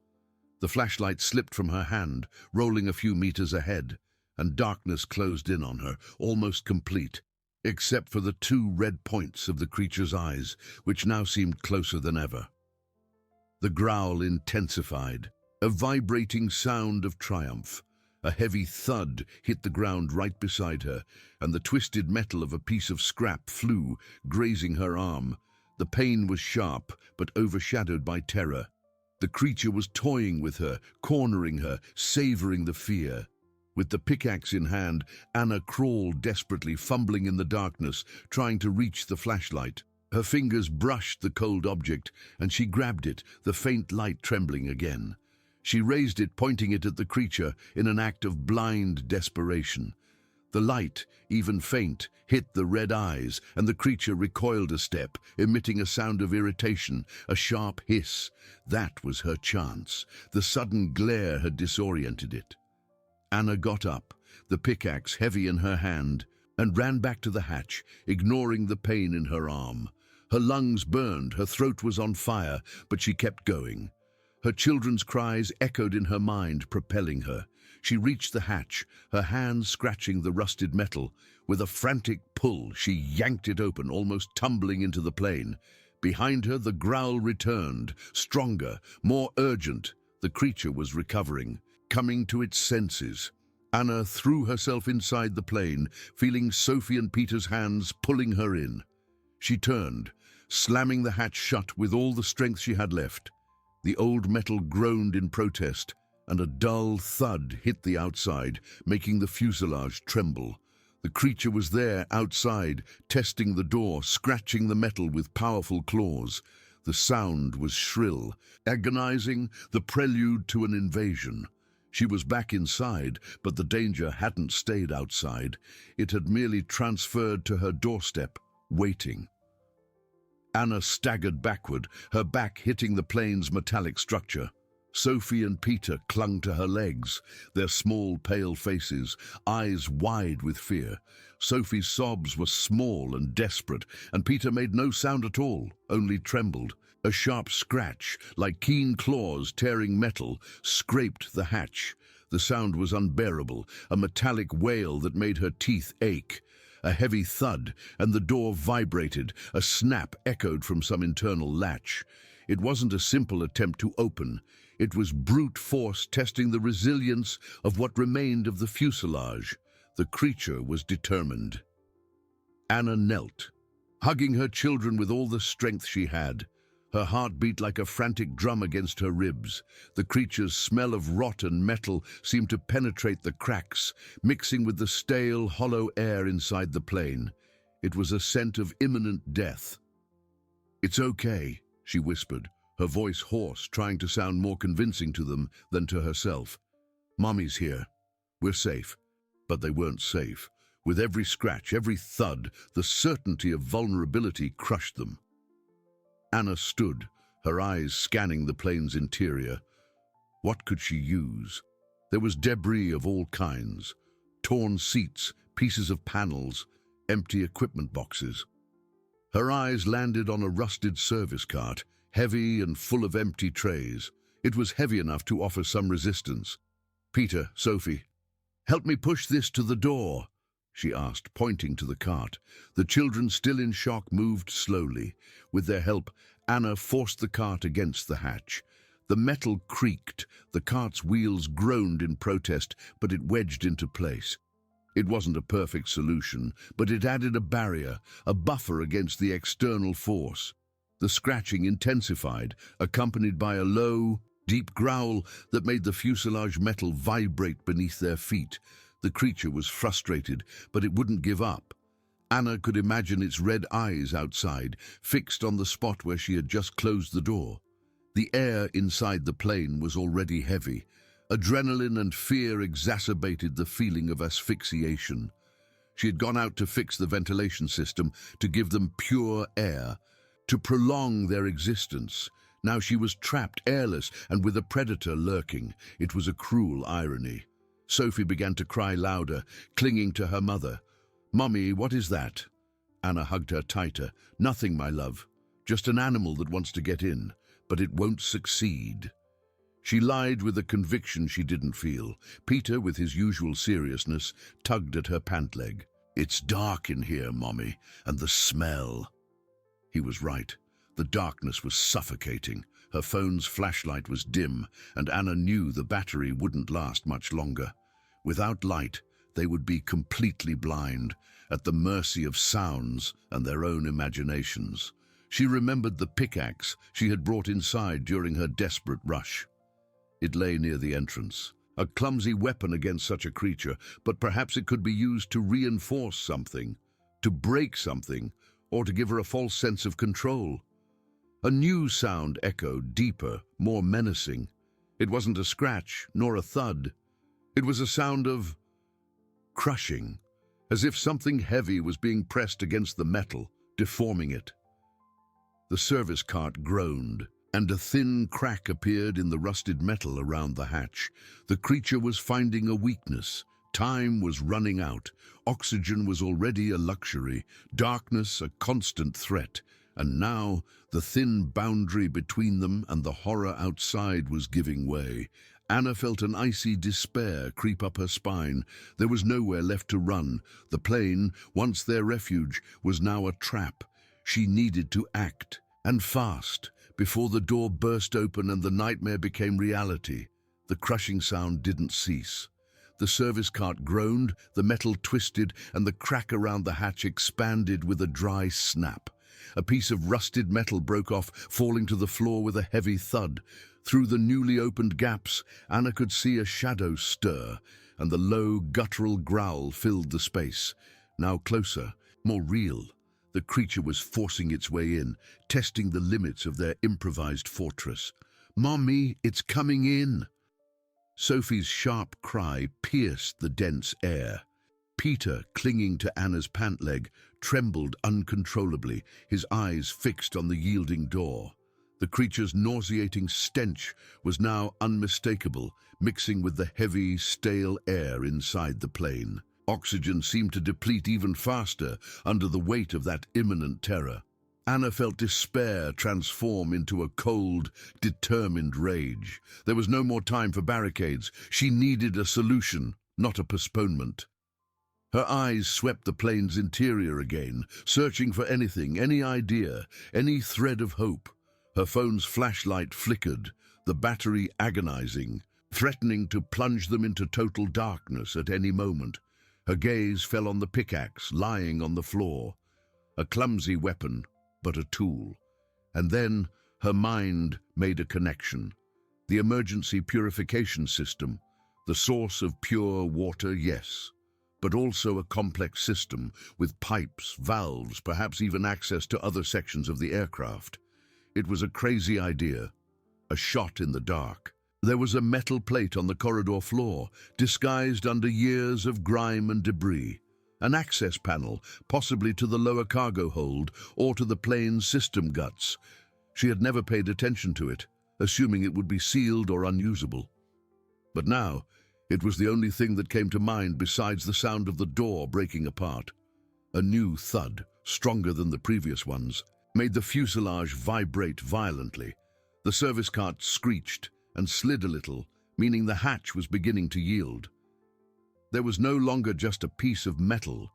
The flashlight slipped from her hand, rolling a few meters ahead, and darkness closed in on her, almost complete, except for the two red points of the creature's eyes, which now seemed closer than ever. The growl intensified, a vibrating sound of triumph. A heavy thud hit the ground right beside her, and the twisted metal of a piece of scrap flew, grazing her arm. The pain was sharp, but overshadowed by terror. The creature was toying with her, cornering her, savoring the fear. With the pickaxe in hand, Anna crawled desperately, fumbling in the darkness, trying to reach the flashlight. Her fingers brushed the cold object, and she grabbed it, the faint light trembling again. She raised it, pointing it at the creature in an act of blind desperation. The light, even faint, hit the red eyes, and the creature recoiled a step, emitting a sound of irritation, a sharp hiss. That was her chance. The sudden glare had disoriented it. Anna got up, the pickaxe heavy in her hand, and ran back to the hatch, ignoring the pain in her arm. Her lungs burned, her throat was on fire, but she kept going. Her children's cries echoed in her mind, propelling her. She reached the hatch, her hands scratching the rusted metal. With a frantic pull, she yanked it open, almost tumbling into the plane. Behind her, the growl returned, stronger, more urgent. The creature was recovering, coming to its senses. Anna threw herself inside the plane, feeling Sophie and Peter's hands pulling her in. She turned, slamming the hatch shut with all the strength she had left. The old metal groaned in protest, and a dull thud hit the outside, making the fuselage tremble. The creature was there, outside, testing the door, scratching the metal with powerful claws. The sound was shrill, agonizing, the prelude to an invasion. She was back inside, but the danger hadn't stayed outside. It had merely transferred to her doorstep, waiting. Anna staggered backward, her back hitting the plane's metallic structure. Sophie and Peter clung to her legs, their small, pale faces, eyes wide with fear. Sophie's sobs were small and desperate, and Peter made no sound at all, only trembled. A sharp scratch, like keen claws tearing metal, scraped the hatch. The sound was unbearable, a metallic wail that made her teeth ache. A heavy thud, and the door vibrated. A snap echoed from some internal latch. It wasn't a simple attempt to open. It was brute force testing the resilience of what remained of the fuselage. The creature was determined. Anna knelt, hugging her children with all the strength she had. Her heart beat like a frantic drum against her ribs. The creature's smell of rot and metal seemed to penetrate the cracks, mixing with the stale, hollow air inside the plane. It was a scent of imminent death. "It's okay," she whispered, her voice hoarse, trying to sound more convincing to them than to herself. "Mommy's here. We're safe." But they weren't safe. With every scratch, every thud, the certainty of vulnerability crushed them. Anna stood, her eyes scanning the plane's interior. What could she use? There was debris of all kinds. Torn seats, pieces of panels, empty equipment boxes. Her eyes landed on a rusted service cart, heavy and full of empty trays. It was heavy enough to offer some resistance. "Peter, Sophie, help me push this to the door," she asked, pointing to the cart. The children, still in shock, moved slowly. With their help, Anna forced the cart against the hatch. The metal creaked, the cart's wheels groaned in protest, but it wedged into place. It wasn't a perfect solution, but it added a barrier, a buffer against the external force. The scratching intensified, accompanied by a low, deep growl that made the fuselage metal vibrate beneath their feet. The creature was frustrated, but it wouldn't give up. Anna could imagine its red eyes outside, fixed on the spot where she had just closed the door. The air inside the plane was already heavy. Adrenaline and fear exacerbated the feeling of asphyxiation. She had gone out to fix the ventilation system, to give them pure air, to prolong their existence. Now she was trapped, airless, and with a predator lurking. It was a cruel irony. Sophie began to cry louder, clinging to her mother. "Mommy, what is that?" Anna hugged her tighter. "Nothing, my love. Just an animal that wants to get in, but it won't succeed." She lied with a conviction she didn't feel. Peter, with his usual seriousness, tugged at her pant leg. "It's dark in here, Mommy, and the smell." He was right. The darkness was suffocating. Her phone's flashlight was dim, and Anna knew the battery wouldn't last much longer. Without light, they would be completely blind, at the mercy of sounds and their own imaginations. She remembered the pickaxe she had brought inside during her desperate rush. It lay near the entrance, a clumsy weapon against such a creature, but perhaps it could be used to reinforce something, to break something, or to give her a false sense of control. A new sound echoed, deeper, more menacing. It wasn't a scratch, nor a thud. It was a sound of crushing, as if something heavy was being pressed against the metal, deforming it. The service cart groaned, and a thin crack appeared in the rusted metal around the hatch. The creature was finding a weakness. Time was running out. Oxygen was already a luxury, darkness a constant threat, and now the thin boundary between them and the horror outside was giving way. Anna felt an icy despair creep up her spine. There was nowhere left to run. The plane, once their refuge, was now a trap. She needed to act, and fast, before the door burst open and the nightmare became reality. The crushing sound didn't cease. The service cart groaned, the metal twisted, and the crack around the hatch expanded with a dry snap. A piece of rusted metal broke off, falling to the floor with a heavy thud. Through the newly opened gaps, Anna could see a shadow stir, and the low, guttural growl filled the space. Now closer, more real. The creature was forcing its way in, testing the limits of their improvised fortress. "Mommy, it's coming in!" Sophie's sharp cry pierced the dense air. Peter, clinging to Anna's pant leg, trembled uncontrollably, his eyes fixed on the yielding door. The creature's nauseating stench was now unmistakable, mixing with the heavy, stale air inside the plane. Oxygen seemed to deplete even faster under the weight of that imminent terror. Anna felt despair transform into a cold, determined rage. There was no more time for barricades. She needed a solution, not a postponement. Her eyes swept the plane's interior again, searching for anything, any idea, any thread of hope. Her phone's flashlight flickered, the battery agonizing, threatening to plunge them into total darkness at any moment. Her gaze fell on the pickaxe lying on the floor, a clumsy weapon, but a tool. And then her mind made a connection. The emergency purification system, the source of pure water, yes, but also a complex system with pipes, valves, perhaps even access to other sections of the aircraft. It was a crazy idea, a shot in the dark. There was a metal plate on the corridor floor, disguised under years of grime and debris. An access panel, possibly to the lower cargo hold or to the plane's system guts. She had never paid attention to it, assuming it would be sealed or unusable. But now, it was the only thing that came to mind besides the sound of the door breaking apart. A new thud, stronger than the previous ones, made the fuselage vibrate violently. The service cart screeched, and slid a little, meaning the hatch was beginning to yield. There was no longer just a piece of metal,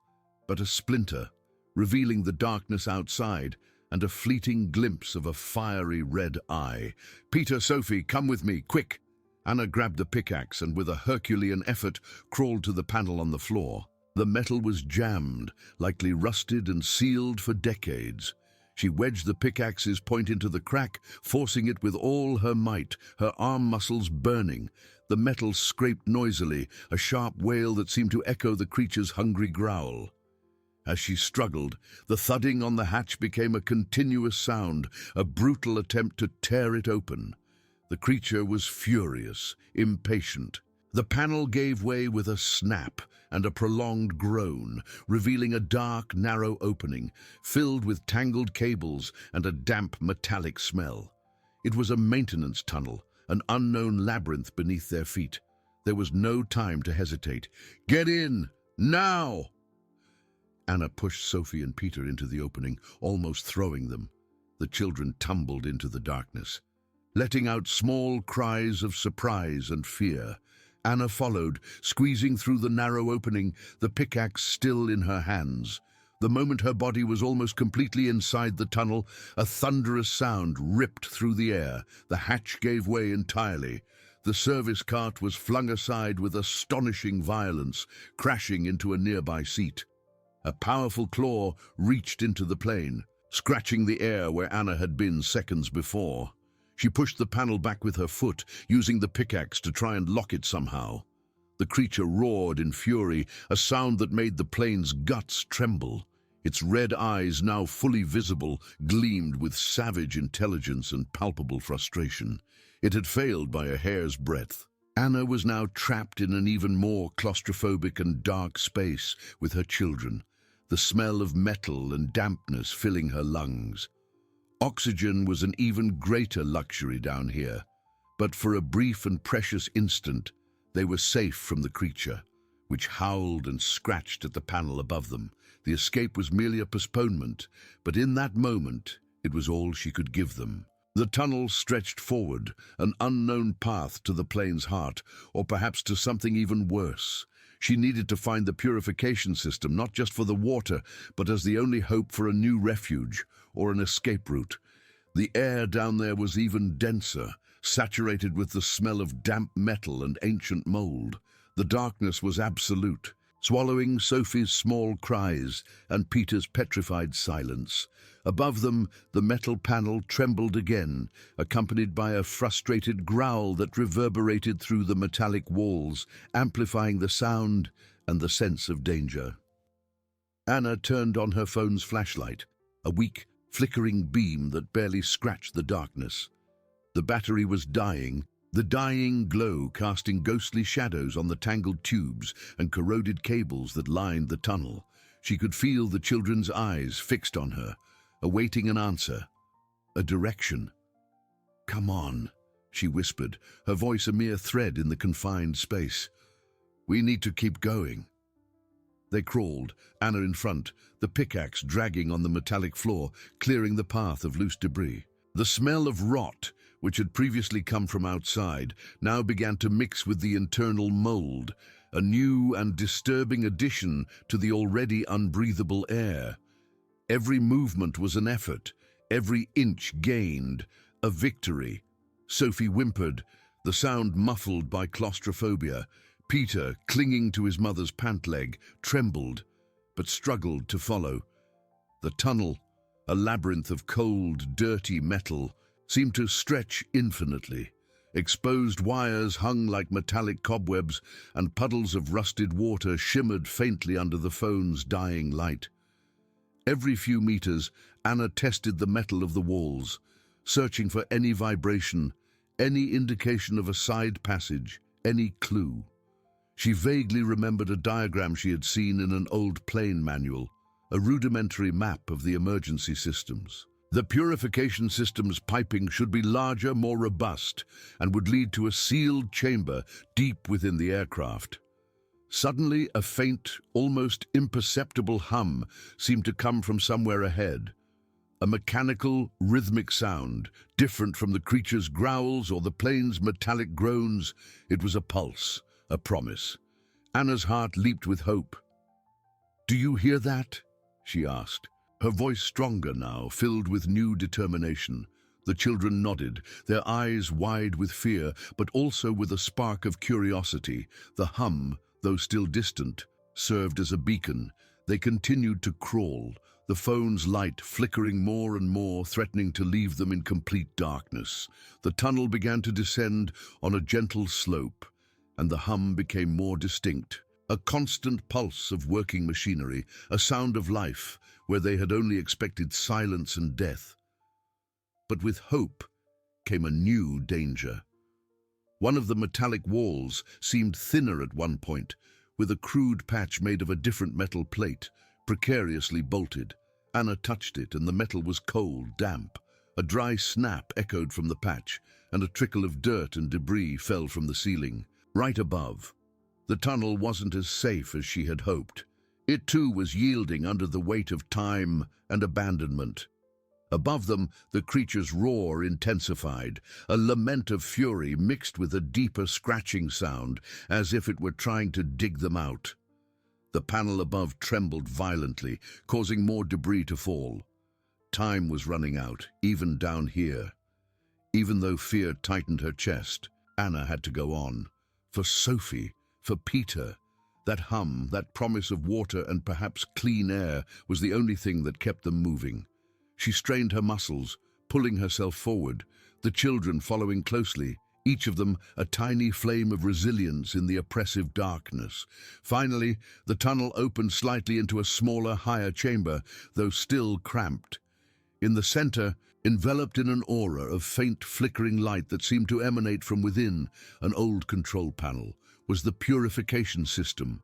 but a splinter, revealing the darkness outside and a fleeting glimpse of a fiery red eye. "Peter, Sophie, come with me, quick!" Anna grabbed the pickaxe and with a Herculean effort crawled to the panel on the floor. The metal was jammed, likely rusted and sealed for decades. She wedged the pickaxe's point into the crack, forcing it with all her might, her arm muscles burning. The metal scraped noisily, a sharp wail that seemed to echo the creature's hungry growl. As she struggled, the thudding on the hatch became a continuous sound, a brutal attempt to tear it open. The creature was furious, impatient. The panel gave way with a snap and a prolonged groan, revealing a dark, narrow opening, filled with tangled cables and a damp, metallic smell. It was a maintenance tunnel, an unknown labyrinth beneath their feet. There was no time to hesitate. "Get in, now!" Anna pushed Sophie and Peter into the opening, almost throwing them. The children tumbled into the darkness, letting out small cries of surprise and fear. Anna followed, squeezing through the narrow opening, the pickaxe still in her hands. The moment her body was almost completely inside the tunnel, a thunderous sound ripped through the air. The hatch gave way entirely. The service cart was flung aside with astonishing violence, crashing into a nearby seat. A powerful claw reached into the plane, scratching the air where Anna had been seconds before. She pushed the panel back with her foot, using the pickaxe to try and lock it somehow. The creature roared in fury, a sound that made the plane's guts tremble. Its red eyes, now fully visible, gleamed with savage intelligence and palpable frustration. It had failed by a hair's breadth. Anna was now trapped in an even more claustrophobic and dark space with her children, the smell of metal and dampness filling her lungs. Oxygen was an even greater luxury down here, but for a brief and precious instant, they were safe from the creature, which howled and scratched at the panel above them. The escape was merely a postponement, but in that moment, it was all she could give them. The tunnel stretched forward, an unknown path to the plane's heart, or perhaps to something even worse. She needed to find the purification system, not just for the water, but as the only hope for a new refuge or an escape route. The air down there was even denser, saturated with the smell of damp metal and ancient mold. The darkness was absolute, swallowing Sophie's small cries and Peter's petrified silence. Above them, the metal panel trembled again, accompanied by a frustrated growl that reverberated through the metallic walls, amplifying the sound and the sense of danger. Anna turned on her phone's flashlight, a weak, flickering beam that barely scratched the darkness. The battery was dying, the dying glow casting ghostly shadows on the tangled tubes and corroded cables that lined the tunnel. She could feel the children's eyes fixed on her, awaiting an answer, a direction. "Come on," she whispered, her voice a mere thread in the confined space. "We need to keep going." They crawled, Anna in front, the pickaxe dragging on the metallic floor, clearing the path of loose debris. The smell of rot, which had previously come from outside, now began to mix with the internal mold, a new and disturbing addition to the already unbreathable air. Every movement was an effort, every inch gained, a victory. Sophie whimpered, the sound muffled by claustrophobia. Peter, clinging to his mother's pant leg, trembled, but struggled to follow. The tunnel, a labyrinth of cold, dirty metal, seemed to stretch infinitely. Exposed wires hung like metallic cobwebs, and puddles of rusted water shimmered faintly under the phone's dying light. Every few meters, Anna tested the metal of the walls, searching for any vibration, any indication of a side passage, any clue. She vaguely remembered a diagram she had seen in an old plane manual, a rudimentary map of the emergency systems. The purification system's piping should be larger, more robust, and would lead to a sealed chamber deep within the aircraft. Suddenly, a faint, almost imperceptible hum seemed to come from somewhere ahead. a mechanical, rhythmic sound, different from the creature's growls or the plane's metallic groans. It was a pulse, a promise. Anna's heart leaped with hope. "Do you hear that?" she asked, her voice stronger now, filled with new determination. The children nodded, their eyes wide with fear, but also with a spark of curiosity. The hum, though still distant, served as a beacon. They continued to crawl, the phone's light flickering more and more, threatening to leave them in complete darkness. The tunnel began to descend on a gentle slope, and the hum became more distinct. A constant pulse of working machinery, a sound of life, where they had only expected silence and death. But with hope came a new danger. One of the metallic walls seemed thinner at one point, with a crude patch made of a different metal plate, precariously bolted. Anna touched it, and the metal was cold, damp. A dry snap echoed from the patch, and a trickle of dirt and debris fell from the ceiling. Right above, the tunnel wasn't as safe as she had hoped. It too was yielding under the weight of time and abandonment. Above them, the creature's roar intensified, a lament of fury mixed with a deeper scratching sound, as if it were trying to dig them out. The panel above trembled violently, causing more debris to fall. Time was running out, even down here. Even though fear tightened her chest, Anna had to go on. For Sophie, for Peter, that hum, that promise of water and perhaps clean air was the only thing that kept them moving. She strained her muscles, pulling herself forward, the children following closely, each of them a tiny flame of resilience in the oppressive darkness. Finally, the tunnel opened slightly into a smaller, higher chamber, though still cramped. In the center, enveloped in an aura of faint flickering light that seemed to emanate from within an old control panel, was the purification system.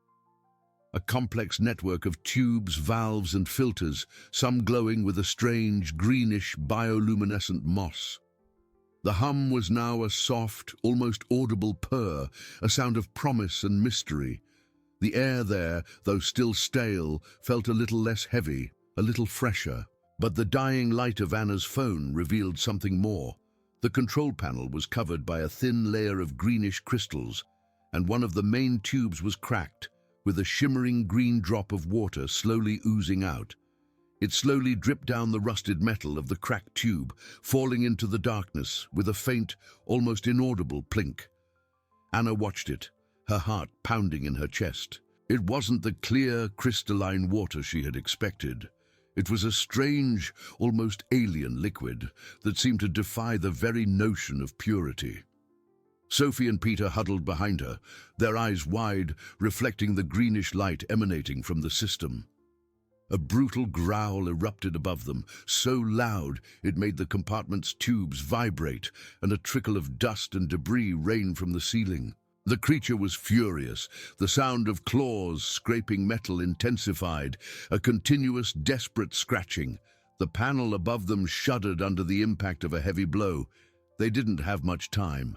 A complex network of tubes, valves and filters, some glowing with a strange, greenish, bioluminescent moss. The hum was now a soft, almost audible purr, a sound of promise and mystery. The air there, though still stale, felt a little less heavy, a little fresher. But the dying light of Anna's phone revealed something more. The control panel was covered by a thin layer of greenish crystals, and one of the main tubes was cracked, with a shimmering green drop of water slowly oozing out. It slowly dripped down the rusted metal of the cracked tube, falling into the darkness with a faint, almost inaudible plink. Anna watched it, her heart pounding in her chest. It wasn't the clear, crystalline water she had expected. It was a strange, almost alien liquid that seemed to defy the very notion of purity. Sophie and Peter huddled behind her, their eyes wide, reflecting the greenish light emanating from the system. A brutal growl erupted above them, so loud it made the compartment's tubes vibrate, and a trickle of dust and debris rained from the ceiling. The creature was furious. The sound of claws scraping metal intensified, a continuous, desperate scratching. The panel above them shuddered under the impact of a heavy blow. They didn't have much time.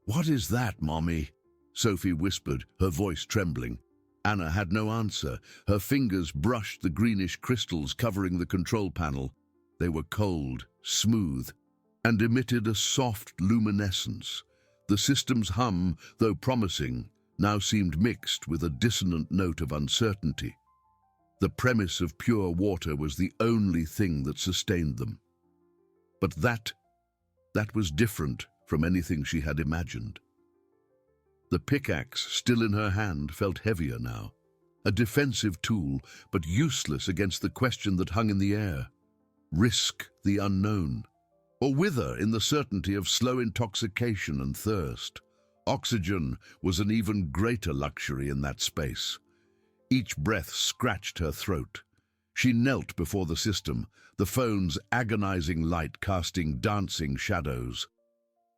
"What is that, Mommy?" Sophie whispered, her voice trembling. Anna had no answer. Her fingers brushed the greenish crystals covering the control panel. They were cold, smooth, and emitted a soft luminescence. The system's hum, though promising, now seemed mixed with a dissonant note of uncertainty. The premise of pure water was the only thing that sustained them. But that was different from anything she had imagined. The pickaxe, still in her hand, felt heavier now. A defensive tool, but useless against the question that hung in the air. Risk the unknown, or wither in the certainty of slow intoxication and thirst. Oxygen was an even greater luxury in that space. Each breath scratched her throat. She knelt before the system, the phone's agonizing light casting dancing shadows.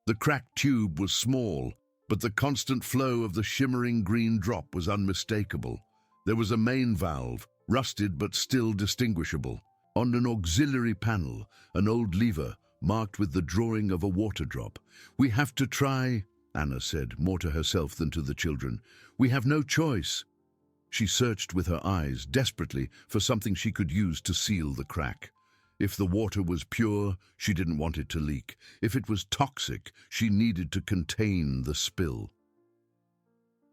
The cracked tube was small, but the constant flow of the shimmering green drop was unmistakable. There was a main valve, rusted but still distinguishable. On an auxiliary panel, an old lever, marked with the drawing of a water drop. "We have to try," Anna said, more to herself than to the children. "We have no choice." She searched with her eyes, desperately, for something she could use to seal the crack. If the water was pure, she didn't want it to leak. If it was toxic, she needed to contain the spill.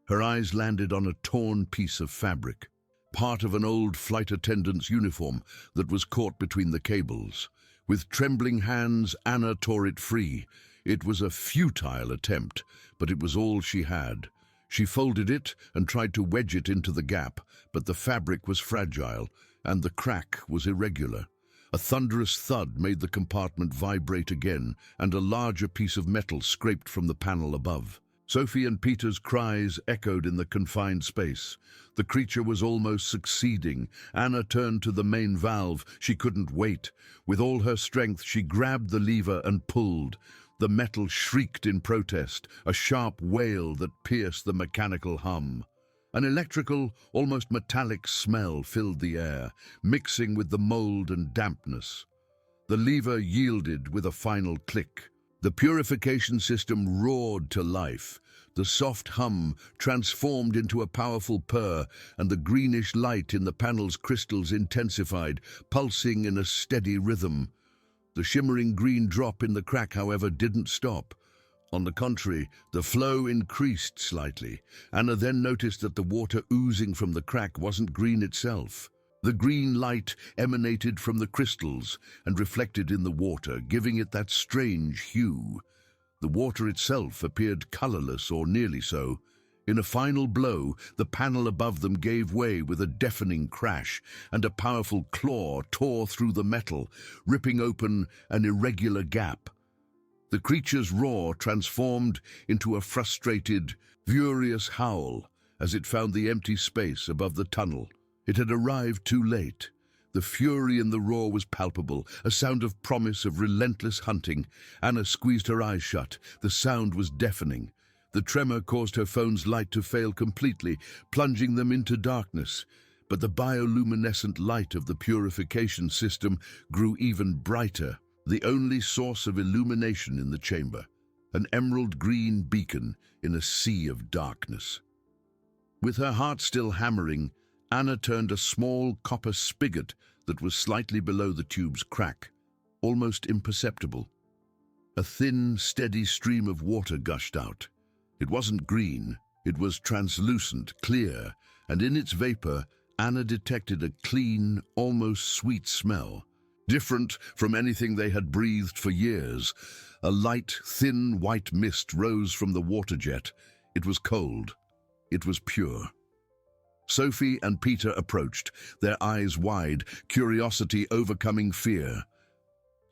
Her eyes landed on a torn piece of fabric, part of an old flight attendant's uniform that was caught between the cables. With trembling hands, Anna tore it free. It was a futile attempt, but it was all she had. She folded it and tried to wedge it into the gap, but the fabric was fragile, and the crack was irregular. A thunderous thud made the compartment vibrate again, and a larger piece of metal scraped from the panel above. Sophie and Peter's cries echoed in the confined space. The creature was almost succeeding. Anna turned to the main valve. She couldn't wait. With all her strength, she grabbed the lever and pulled. The metal shrieked in protest, a sharp wail that pierced the mechanical hum. An electrical, almost metallic smell filled the air, mixing with the mold and dampness. The lever yielded with a final click. The purification system roared to life. The soft hum transformed into a powerful purr, and the greenish light in the panel's crystals intensified, pulsing in a steady rhythm. The shimmering green drop in the crack, however, didn't stop. On the contrary, the flow increased slightly. Anna then noticed that the water oozing from the crack wasn't green itself. The green light emanated from the crystals and reflected in the water, giving it that strange hue. The water itself appeared colorless, or nearly so. In a final blow, the panel above them gave way with a deafening crash, and a powerful claw tore through the metal, ripping open an irregular gap. The creature's roar transformed into a frustrated, furious howl as it found the empty space above the tunnel. It had arrived too late. The fury in the roar was palpable, a sound of promise of relentless hunting. Anna squeezed her eyes shut. The sound was deafening. The tremor caused her phone's light to fail completely, plunging them into darkness. But the bioluminescent light of the purification system grew even brighter, the only source of illumination in the chamber, an emerald green beacon in a sea of darkness. With her heart still hammering, Anna turned a small copper spigot that was slightly below the tube's crack, almost imperceptible. A thin, steady stream of water gushed out. It wasn't green, it was translucent, clear, and in its vapor, Anna detected a clean, almost sweet smell. Different from anything they had breathed for years, a light, thin white mist rose from the water jet. It was cold. It was pure. Sophie and Peter approached, their eyes wide, curiosity overcoming fear.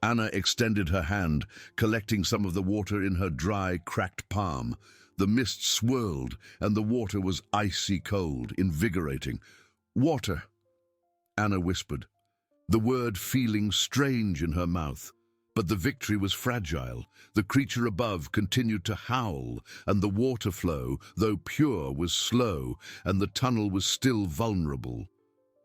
Anna extended her hand, collecting some of the water in her dry, cracked palm. The mist swirled, and the water was icy cold, invigorating. "Water," Anna whispered, the word feeling strange in her mouth. But the victory was fragile. The creature above continued to howl, and the water flow, though pure, was slow, and the tunnel was still vulnerable.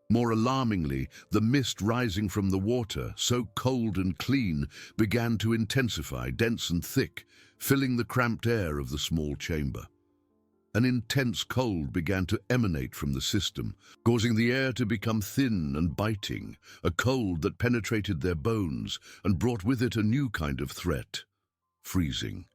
More alarmingly, the mist rising from the water, so cold and clean, began to intensify, dense and thick, filling the cramped air of the small chamber. An intense cold began to emanate from the system, causing the air to become thin and biting, a cold that penetrated their bones and brought with it a new kind of threat: freezing.